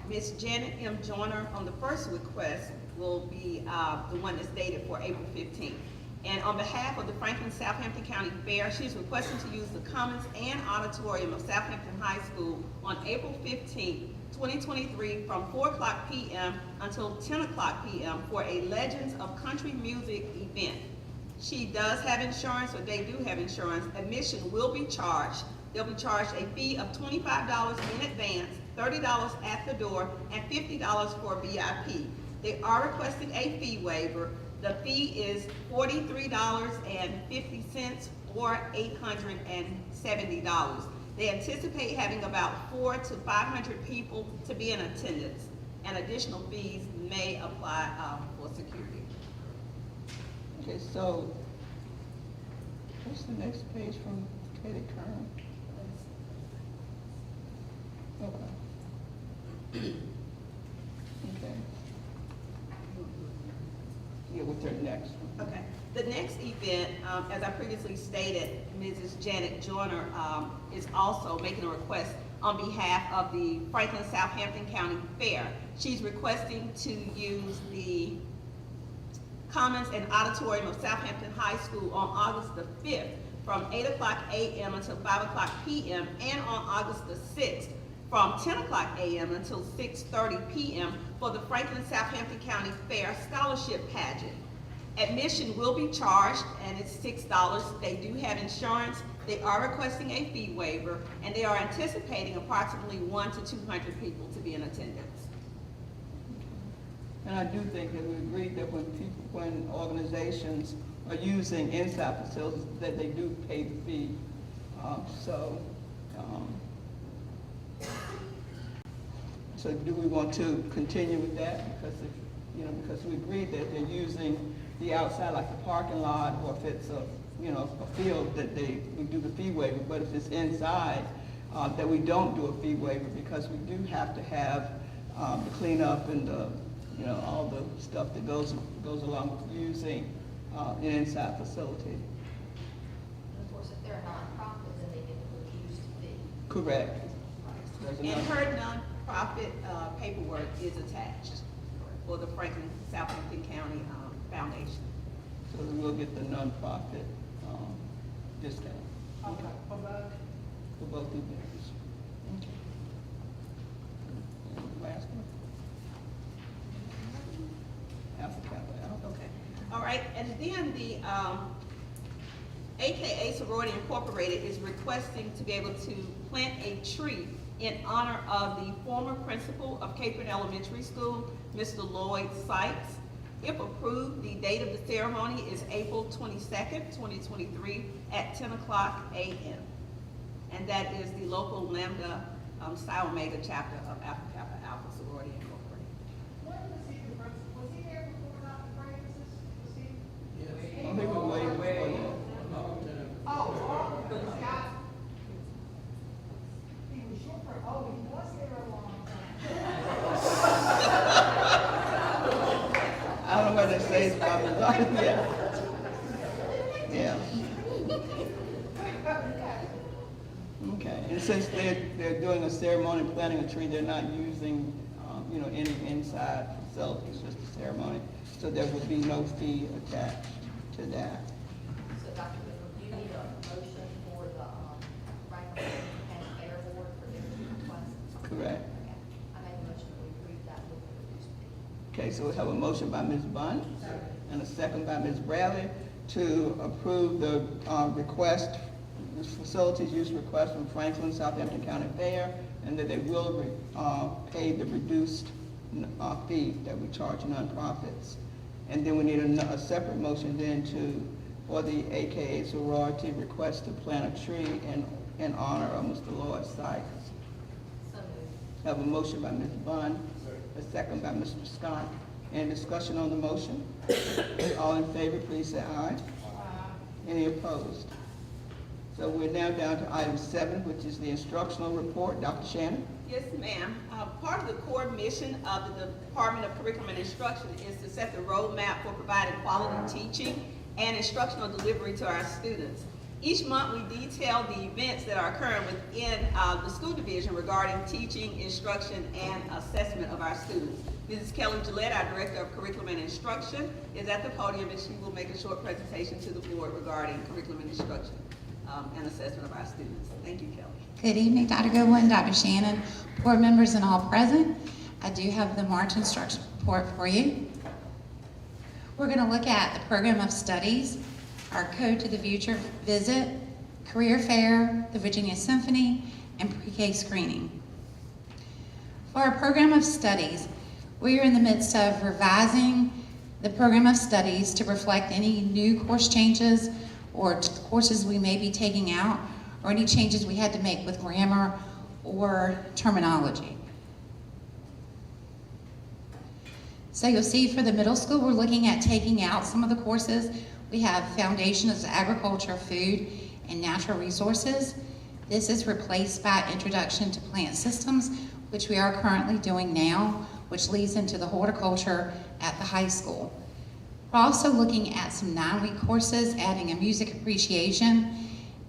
Ms. Janet M. Joyner on the first request will be the one that's dated for April 15th. And on behalf of the Franklin Southampton County Fair, she's requesting to use the Commons and Auditorium of Southampton High School on April 15th, 2023 from 4 o'clock p.m. until 10 o'clock p.m. for a Legends of Country Music event. She does have insurance, or they do have insurance. Admission will be charged. They'll be charged a fee of $25 in advance, $30 at the door, and $50 for VIP. They are requesting a fee waiver. The fee is $43.50 or $870. They anticipate having about 400 to 500 people to be in attendance, and additional fees may apply for security. Okay, so what's the next page from Katie Kern? Okay. Okay. Yeah, what's their next one? Okay. The next event, as I previously stated, Mrs. Janet Joyner is also making a request on behalf of the Franklin Southampton County Fair. She's requesting to use the Commons and Auditorium of Southampton High School on August the 5th from 8 o'clock a.m. until 5 o'clock p.m. and on August the 6th from 10 o'clock a.m. until 6:30 p.m. for the Franklin Southampton County Fair Scholarship Pageant. Admission will be charged, and it's $6. They do have insurance. They are requesting a fee waiver, and they are anticipating approximately 100 to 200 people to be in attendance. And I do think that we agreed that when organizations are using inside facilities, that they do pay the fee. So do we want to continue with that? Because because we agreed that they're using the outside, like the parking lot, or if it's a field, that we do the fee waiver. But if it's inside, that we don't do a fee waiver, because we do have to have the cleanup and all the stuff that goes along with using an inside facility. Of course, if they're a nonprofit, then they get the reduced fee. Correct. And her nonprofit paperwork is attached for the Franklin Southampton County Foundation. So we will get the nonprofit discount. Okay, for both? For both events. Okay. And the last one? Alpha Kappa Alpha. Okay. All right, and then the AKA Sorority Incorporated is requesting to be able to plant a tree in honor of the former principal of Capron Elementary School, Mr. Lloyd Sykes. If approved, the date of the ceremony is April 22nd, 2023 at 10 o'clock a.m. And that is the local Lambda Psi Omega chapter of Alpha Kappa Alpha Sorority Incorporated. When was he the principal? Was he there before Dr. Francis? Was he? Yes. I think we're waiting for that. Oh, but Scott, he was short. Oh, he was there a long time. I don't know whether to say it's probably not. Yeah. Okay, and since they're doing a ceremony, planting a tree, they're not using, any inside facilities, just a ceremony. So there would be no fee attached to that. So Dr. Whitman, do you need a motion for the Franklin County Fair Board for their requests? Correct. Okay. I make a motion that we approve that with the reduced fee. Okay, so we have a motion by Ms. Bunn and a second by Ms. Bradley to approve the request, this facilities use request from Franklin Southampton County Fair, and that they will pay the reduced fee that we charge nonprofits. And then we need a separate motion then for the AKA sorority request to plant a tree in honor of Mr. Lloyd Sykes. So moved. Have a motion by Ms. Bunn, a second by Mr. Scott. Any discussion on the motion? All in favor, please say aye. Any opposed? So we're now down to item 7, which is the instructional report. Dr. Shannon? Yes, ma'am. Part of the core mission of the Department of Curriculum and Instruction is to set the roadmap for providing quality teaching and instructional delivery to our students. Each month we detail the events that are occurring within the school division regarding teaching, instruction, and assessment of our students. Mrs. Kelly Gillette, our Director of Curriculum and Instruction, is at the podium, and she will make a short presentation to the board regarding curriculum and instruction and assessment of our students. Thank you, Kelly. Good evening, Dr. Goodwin, Dr. Shannon, board members, and all present. I do have the March instruction report for you. We're going to look at the program of studies, our Code to the Future visit, career fair, the Virginia Symphony, and pre-K screening. For our program of studies, we are in the midst of revising the program of studies to reflect any new course changes or courses we may be taking out, or any changes we had to make with grammar or terminology. So you'll see for the middle school, we're looking at taking out some of the courses. We have Foundations of Agriculture, Food, and Natural Resources. This is replaced by Introduction to Plant Systems, which we are currently doing now, which leads into the horticulture at the high school. We're also looking at some 9-week courses, adding a music appreciation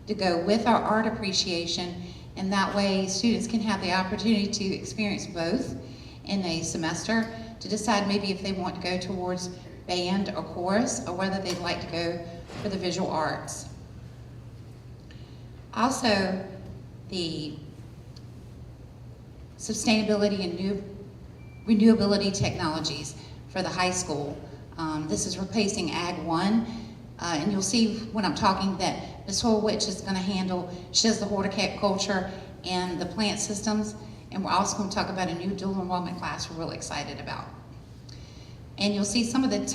to go with our art appreciation, and that way students can have the opportunity to experience both in a semester to decide maybe if they want to go towards band or chorus, or whether they'd like to go for the visual arts. Also, the sustainability and renewability technologies for the high school. This is replacing Ag 1, and you'll see when I'm talking that Ms. Horwich is going to handle, she does the horticulture and the plant systems, and we're also going to talk about a new dual enrollment class we're really excited about. And you'll see some of the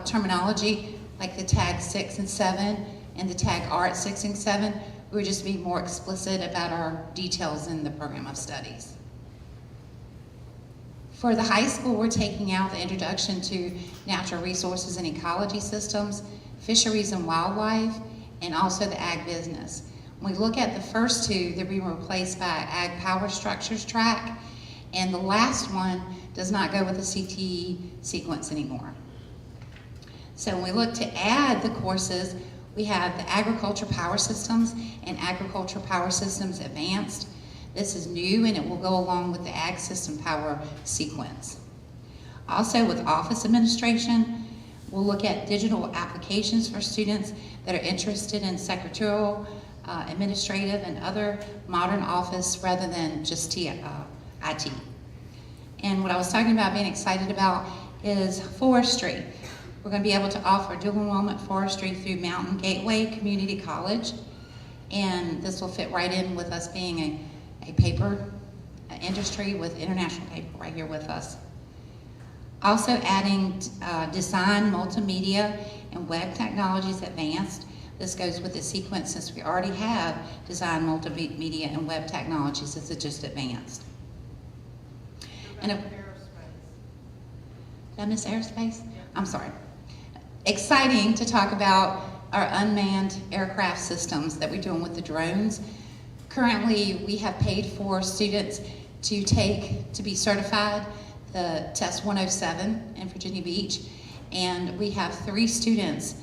terminology like the tag 6 and 7 and the tag art 6 and 7. We would just be more explicit about our details in the program of studies. For the high school, we're taking out the introduction to natural resources and ecology systems, fisheries and wildlife, and also the ag business. When we look at the first two, they're being replaced by ag power structures track, and the last one does not go with the CTE sequence anymore. So when we look to add the courses, we have the agriculture power systems and agriculture power systems advanced. This is new and it will go along with the ag system power sequence. Also with office administration, we'll look at digital applications for students that are interested in secretarial, administrative, and other modern office rather than just IT. And what I was talking about being excited about is forestry. We're going to be able to offer dual enrollment forestry through Mountain Gateway Community College. And this will fit right in with us being a paper industry with International Paper right here with us. Also adding design, multimedia, and web technologies advanced. This goes with the sequence since we already have design, multimedia, and web technologies. This is just advanced. And did I miss aerospace? I'm sorry. Exciting to talk about our unmanned aircraft systems that we're doing with the drones. Currently, we have paid for students to be certified, the Test 107 in Virginia Beach, and we have 3 students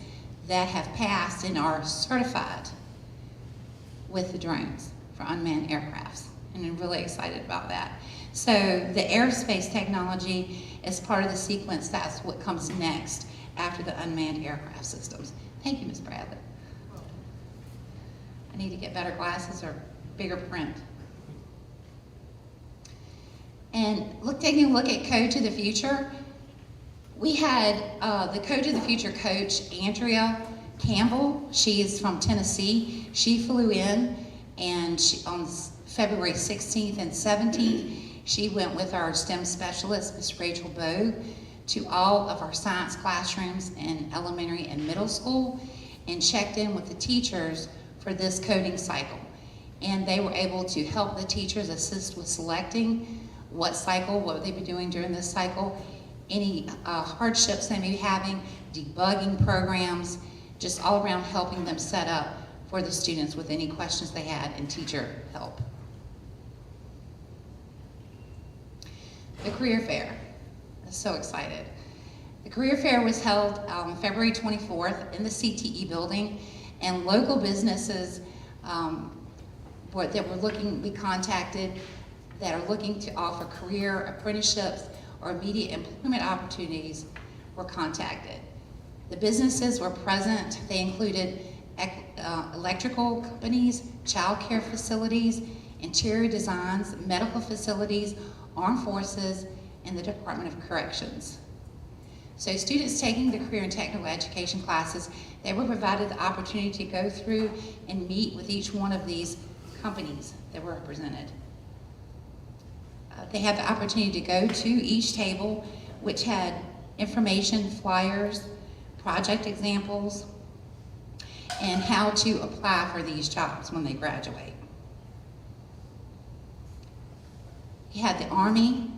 that have passed and are certified with the drones for unmanned aircrafts, and I'm really excited about that. So the aerospace technology is part of the sequence. That's what comes next after the unmanned aircraft systems. Thank you, Ms. Bradley. I need to get better glasses or bigger print. And taking a look at Code to the Future, we had the Code to the Future coach, Andrea Campbell. She is from Tennessee. She flew in, and on February 16th and 17th, she went with our STEM specialist, Ms. Rachel Bogue, to all of our science classrooms in elementary and middle school and checked in with the teachers for this coding cycle. And they were able to help the teachers assist with selecting what they be doing during this cycle, any hardships they may be having, debugging programs, just all around helping them set up for the students with any questions they had and teacher help. The Career Fair. I'm so excited. The Career Fair was held February 24th in the CTE building, and local businesses we contacted that are looking to offer career apprenticeships or immediate employment opportunities were contacted. The businesses were present. They included electrical companies, child care facilities, interior designs, medical facilities, armed forces, and the Department of Corrections. So students taking the career and technical education classes, they were provided the opportunity to go through and meet with each one of these companies that were represented. They had the opportunity to go to each table, which had information, flyers, project examples, and how to apply for these jobs when they graduate. You had the Army,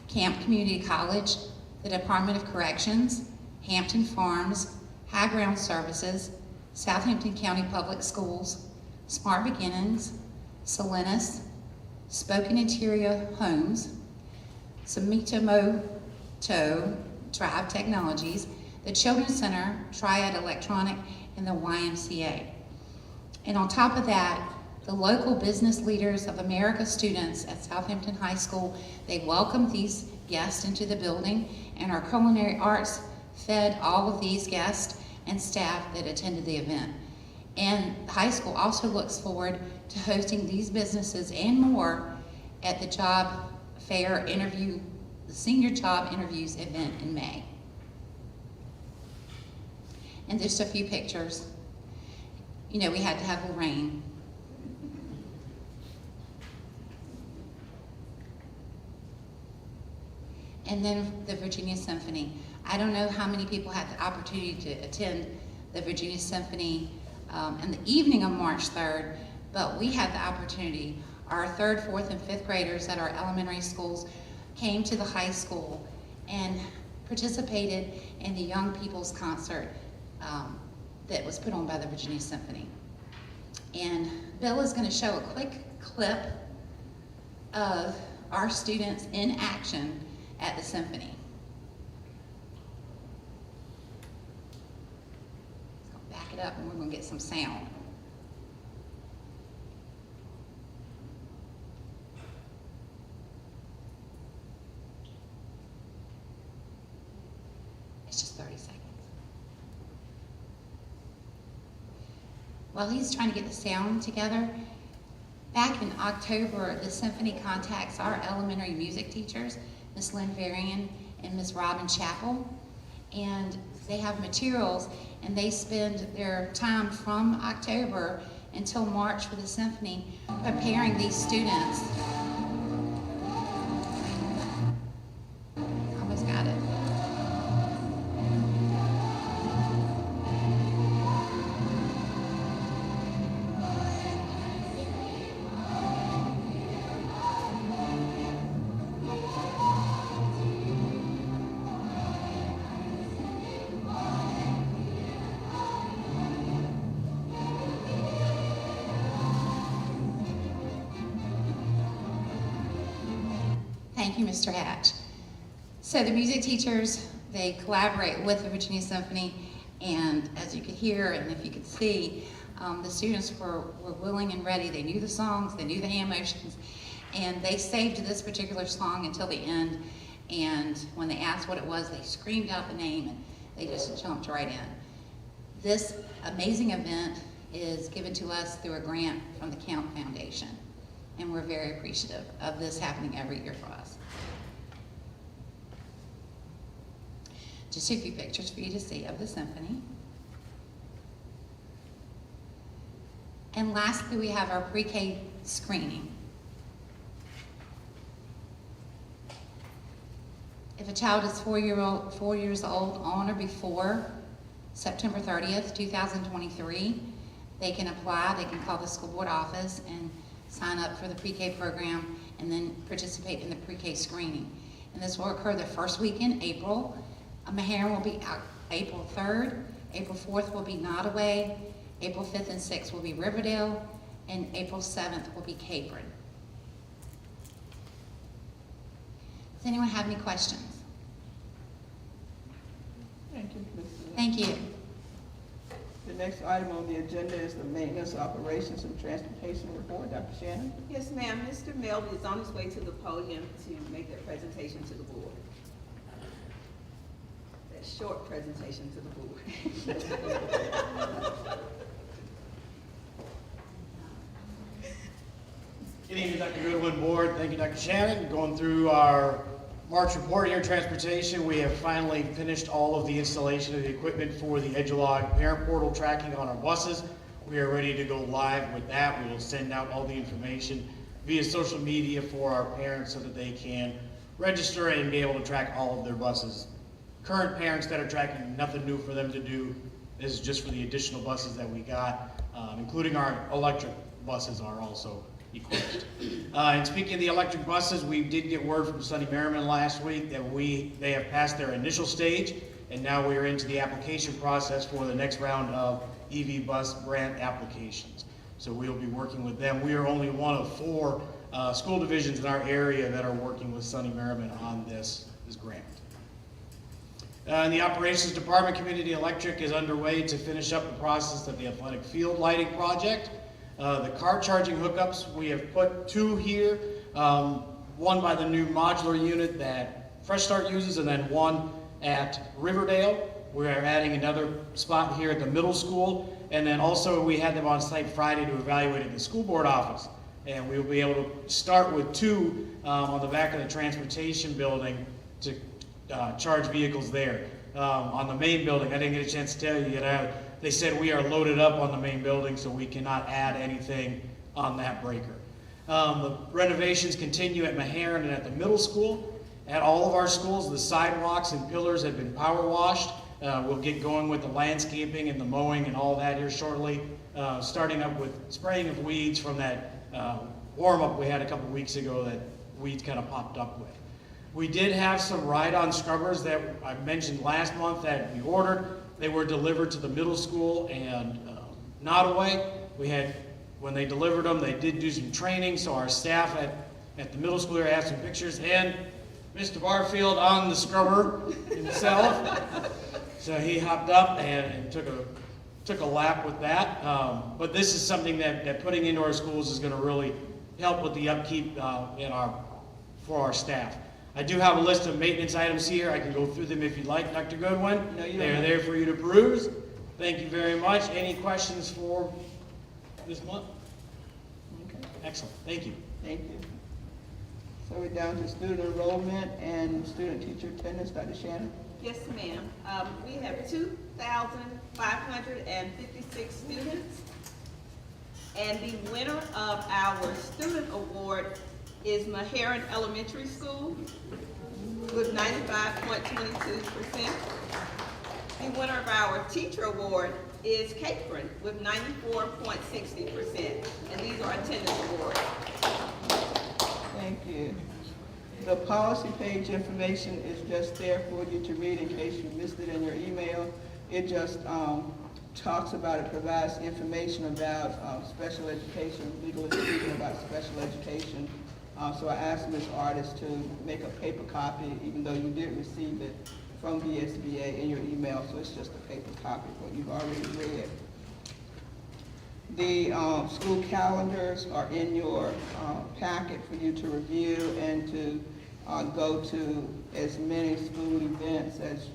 Camp Community College, the Department of Corrections, Hampton Farms, High Ground Services, Southampton County Public Schools, Smart Beginnings, Salinas, Spoken Interior Homes, Sumitomo Tribe Technologies, the Children's Center, Triad Electronic, and the YMCA. And on top of that, the local business leaders of America students at Southampton High School, they welcomed these guests into the building, and our culinary arts fed all of these guests and staff that attended the event. And the high school also looks forward to hosting these businesses and more at the job fair interview, the senior job interviews event in May. And just a few pictures. You know, we had to have Lorraine. And then the Virginia Symphony. I don't know how many people had the opportunity to attend the Virginia Symphony in the evening of March 3rd, but we had the opportunity, our 3rd, 4th, and 5th graders at our elementary schools came to the high school and participated in the Young People's Concert that was put on by the Virginia Symphony. And Bill is going to show a quick clip of our students in action at the symphony. Let's go back it up and we're going to get some sound. It's just 30 seconds. While he's trying to get the sound together, back in October, the symphony contacts our elementary music teachers, Miss Lynn Varian and Miss Robin Chappell, and they have materials, and they spend their time from October until March for the symphony preparing these students. Almost got it. Thank you, Mr. Hatch. So the music teachers, they collaborate with the Virginia Symphony, and as you could hear and if you could see, the students were willing and ready. They knew the songs, they knew the hand motions, and they saved this particular song until the end, and when they asked what it was, they screamed out the name and they just jumped right in. This amazing event is given to us through a grant from the Count Foundation, and we're very appreciative of this happening every year for us. Just a few pictures for you to see of the symphony. And lastly, we have our pre-K screening. If a child is 4 years old on or before September 30th, 2023, they can apply, they can call the school board office and sign up for the pre-K program and then participate in the pre-K screening. And this will occur the first week in April. Meharry will be out April 3rd, April 4th will be Nottoway, April 5th and 6th will be Riverdale, and April 7th will be Capron. Does anyone have any questions? Thank you, Ms. Thank you. The next item on the agenda is the maintenance, operations, and transportation report. Dr. Shannon? Yes, ma'am. Mr. Melby is on his way to the podium to make that presentation to the board. That short presentation to the board. Good evening, Dr. Goodwin, board. Thank you, Dr. Shannon. Going through our March report here, transportation, we have finally finished all of the installation of the equipment for the Edgelog parent portal tracking on our buses. We are ready to go live with that. We will send out all the information via social media for our parents so that they can register and be able to track all of their buses. Current parents that are tracking, nothing new for them to do. This is just for the additional buses that we got, including our electric buses are also equipped. And speaking of the electric buses, we did get word from Sunny Merriman last week that they have passed their initial stage, and now we are into the application process for the next round of EV bus grant applications. So we will be working with them. We are only one of 4 school divisions in our area that are working with Sunny Merriman on this grant. In the operations department, Community Electric is underway to finish up the process of the athletic field lighting project. The car charging hookups, we have put 2 here, one by the new modular unit that Fresh Start uses, and then one at Riverdale. We are adding another spot here at the middle school, and then also we had them on site Friday to evaluate at the school board office. And we will be able to start with 2 on the back of the transportation building to charge vehicles there. On the main building, I didn't get a chance to tell you yet, they said we are loaded up on the main building, so we cannot add anything on that breaker. The renovations continue at Meharry and at the middle school. At all of our schools, the sidewalks and pillars have been power washed. We'll get going with the landscaping and the mowing and all that here shortly, starting up with spraying of weeds from that warm-up we had a couple weeks ago that weeds kind of popped up with. We did have some ride-on scrubbers that I mentioned last month that we ordered. They were delivered to the middle school and Nottoway. When they delivered them, they did do some training, so our staff at the middle school here have some pictures, and Mr. Barfield on the scrubber himself. So he hopped up and took a lap with that. But this is something that putting into our schools is going to really help with the upkeep for our staff. I do have a list of maintenance items here. I can go through them if you'd like, Dr. Goodwin. No, you don't. They're there for you to peruse. Thank you very much. Any questions for this month? Okay, excellent. Thank you. Thank you. So we're down to student enrollment and student-teacher attendance. Dr. Shannon? Yes, ma'am. We have 2,556 students, and the winner of our student award is Meharon Elementary School with 95.22%. The winner of our teacher award is Capron with 94.60%, and these are attendance awards. Thank you. The policy page information is just there for you to read in case you missed it in your email. It just talks about it, provides information about special education, legally speaking about special education. So I asked Ms. Artis to make a paper copy, even though you did receive it from VSBA in your email, so it's just a paper copy of what you've already read. The school calendars are in your packet for you to review and to go to as many school events as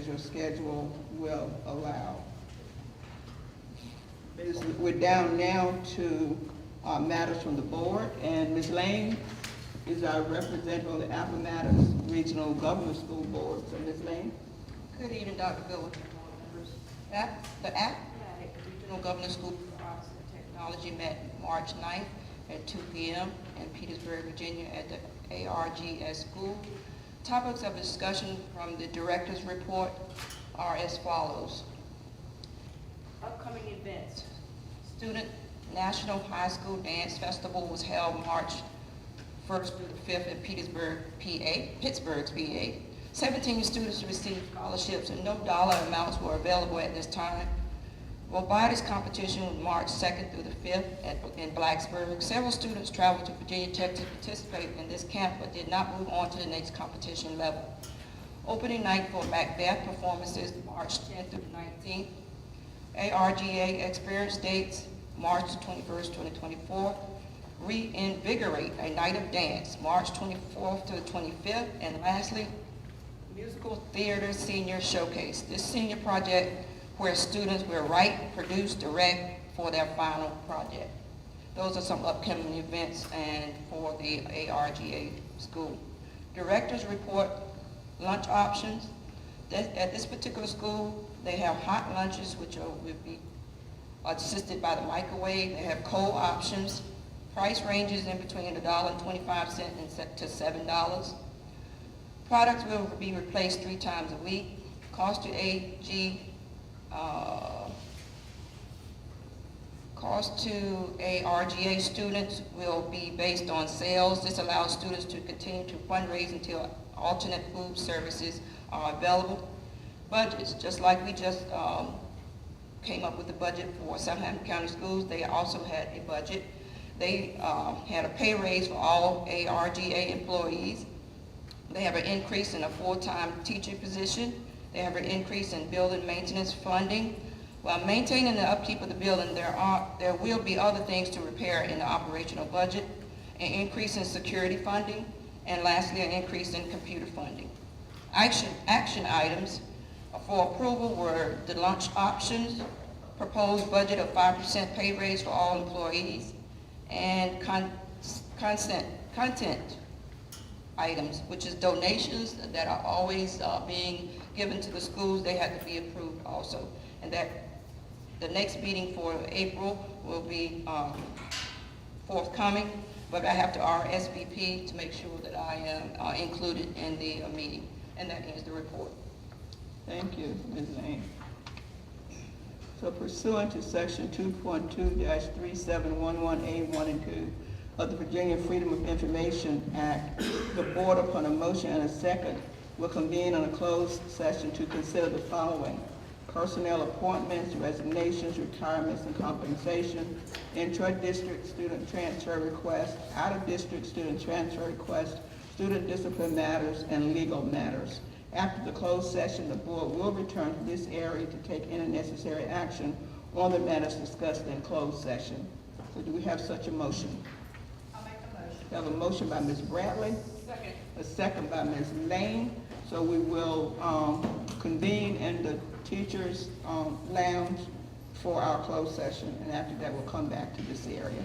your schedule will allow. We're down now to matters from the board, and Ms. Lane is our representative on the Appomattox Regional Government School Board. So Ms. Lane. Good evening, Dr. Goodwin. The Appomattox Regional Government School for Arts and Technology met March 9th at 2 p.m. in Petersburg, Virginia at the ARGS School. Topics of discussion from the director's report are as follows. Upcoming events. Student National High School Dance Festival was held March 1st through the 5th in Pittsburgh, PA. 17 students received scholarships and no dollar amounts were available at this time. Robotics competition was March 2nd through the 5th in Blacksburg. Several students traveled to Virginia Tech to participate in this camp but did not move on to the next competition level. Opening night for Macbeth performances March 10th through 19th. ARGA experience dates March 21st, 2024. Reinvigorate a night of dance March 24th to the 25th. And lastly, musical theater senior showcase. This senior project where students will write, produce, direct for their final project. Those are some upcoming events and for the ARGA school. Director's report, lunch options. At this particular school, they have hot lunches, which will be assisted by the microwave. They have cold options. Price ranges in between $1.25 to $7. Products will be replaced 3 times a week. Cost to ARGA students will be based on sales. This allows students to continue to fundraise until alternate food services are available. Budgets, just like we just came up with the budget for Southampton County Schools, they also had a budget. They had a pay raise for all ARGA employees. They have an increase in a full-time teacher position. They have an increase in building maintenance funding. While maintaining the upkeep of the building, there will be other things to repair in the operational budget, an increase in security funding, and lastly, an increase in computer funding. Action items for approval were the lunch options, proposed budget of 5% pay raise for all employees, and content items, which is donations that are always being given to the schools. They have to be approved also. And that the next meeting for April will be forthcoming, but I have to RSVP to make sure that I am included in the meeting. And that ends the report. Thank you, Ms. Lane. So pursuant to section 2.2-3711A1 and 2 of the Virginia Freedom of Information Act, the board, upon a motion and a second, will convene on a closed session to consider the following: personnel appointments, resignations, retirements, and compensation, intra-district student transfer requests, out-of-district student transfer requests, student discipline matters, and legal matters. After the closed session, the board will return to this area to take any necessary action on the matters discussed in closed session. So do we have such a motion? I'll make a motion. We have a motion by Ms. Bradley. Second. A second by Ms. Lane. So we will convene in the teachers' lounge for our closed session, and after that we'll come back to this area.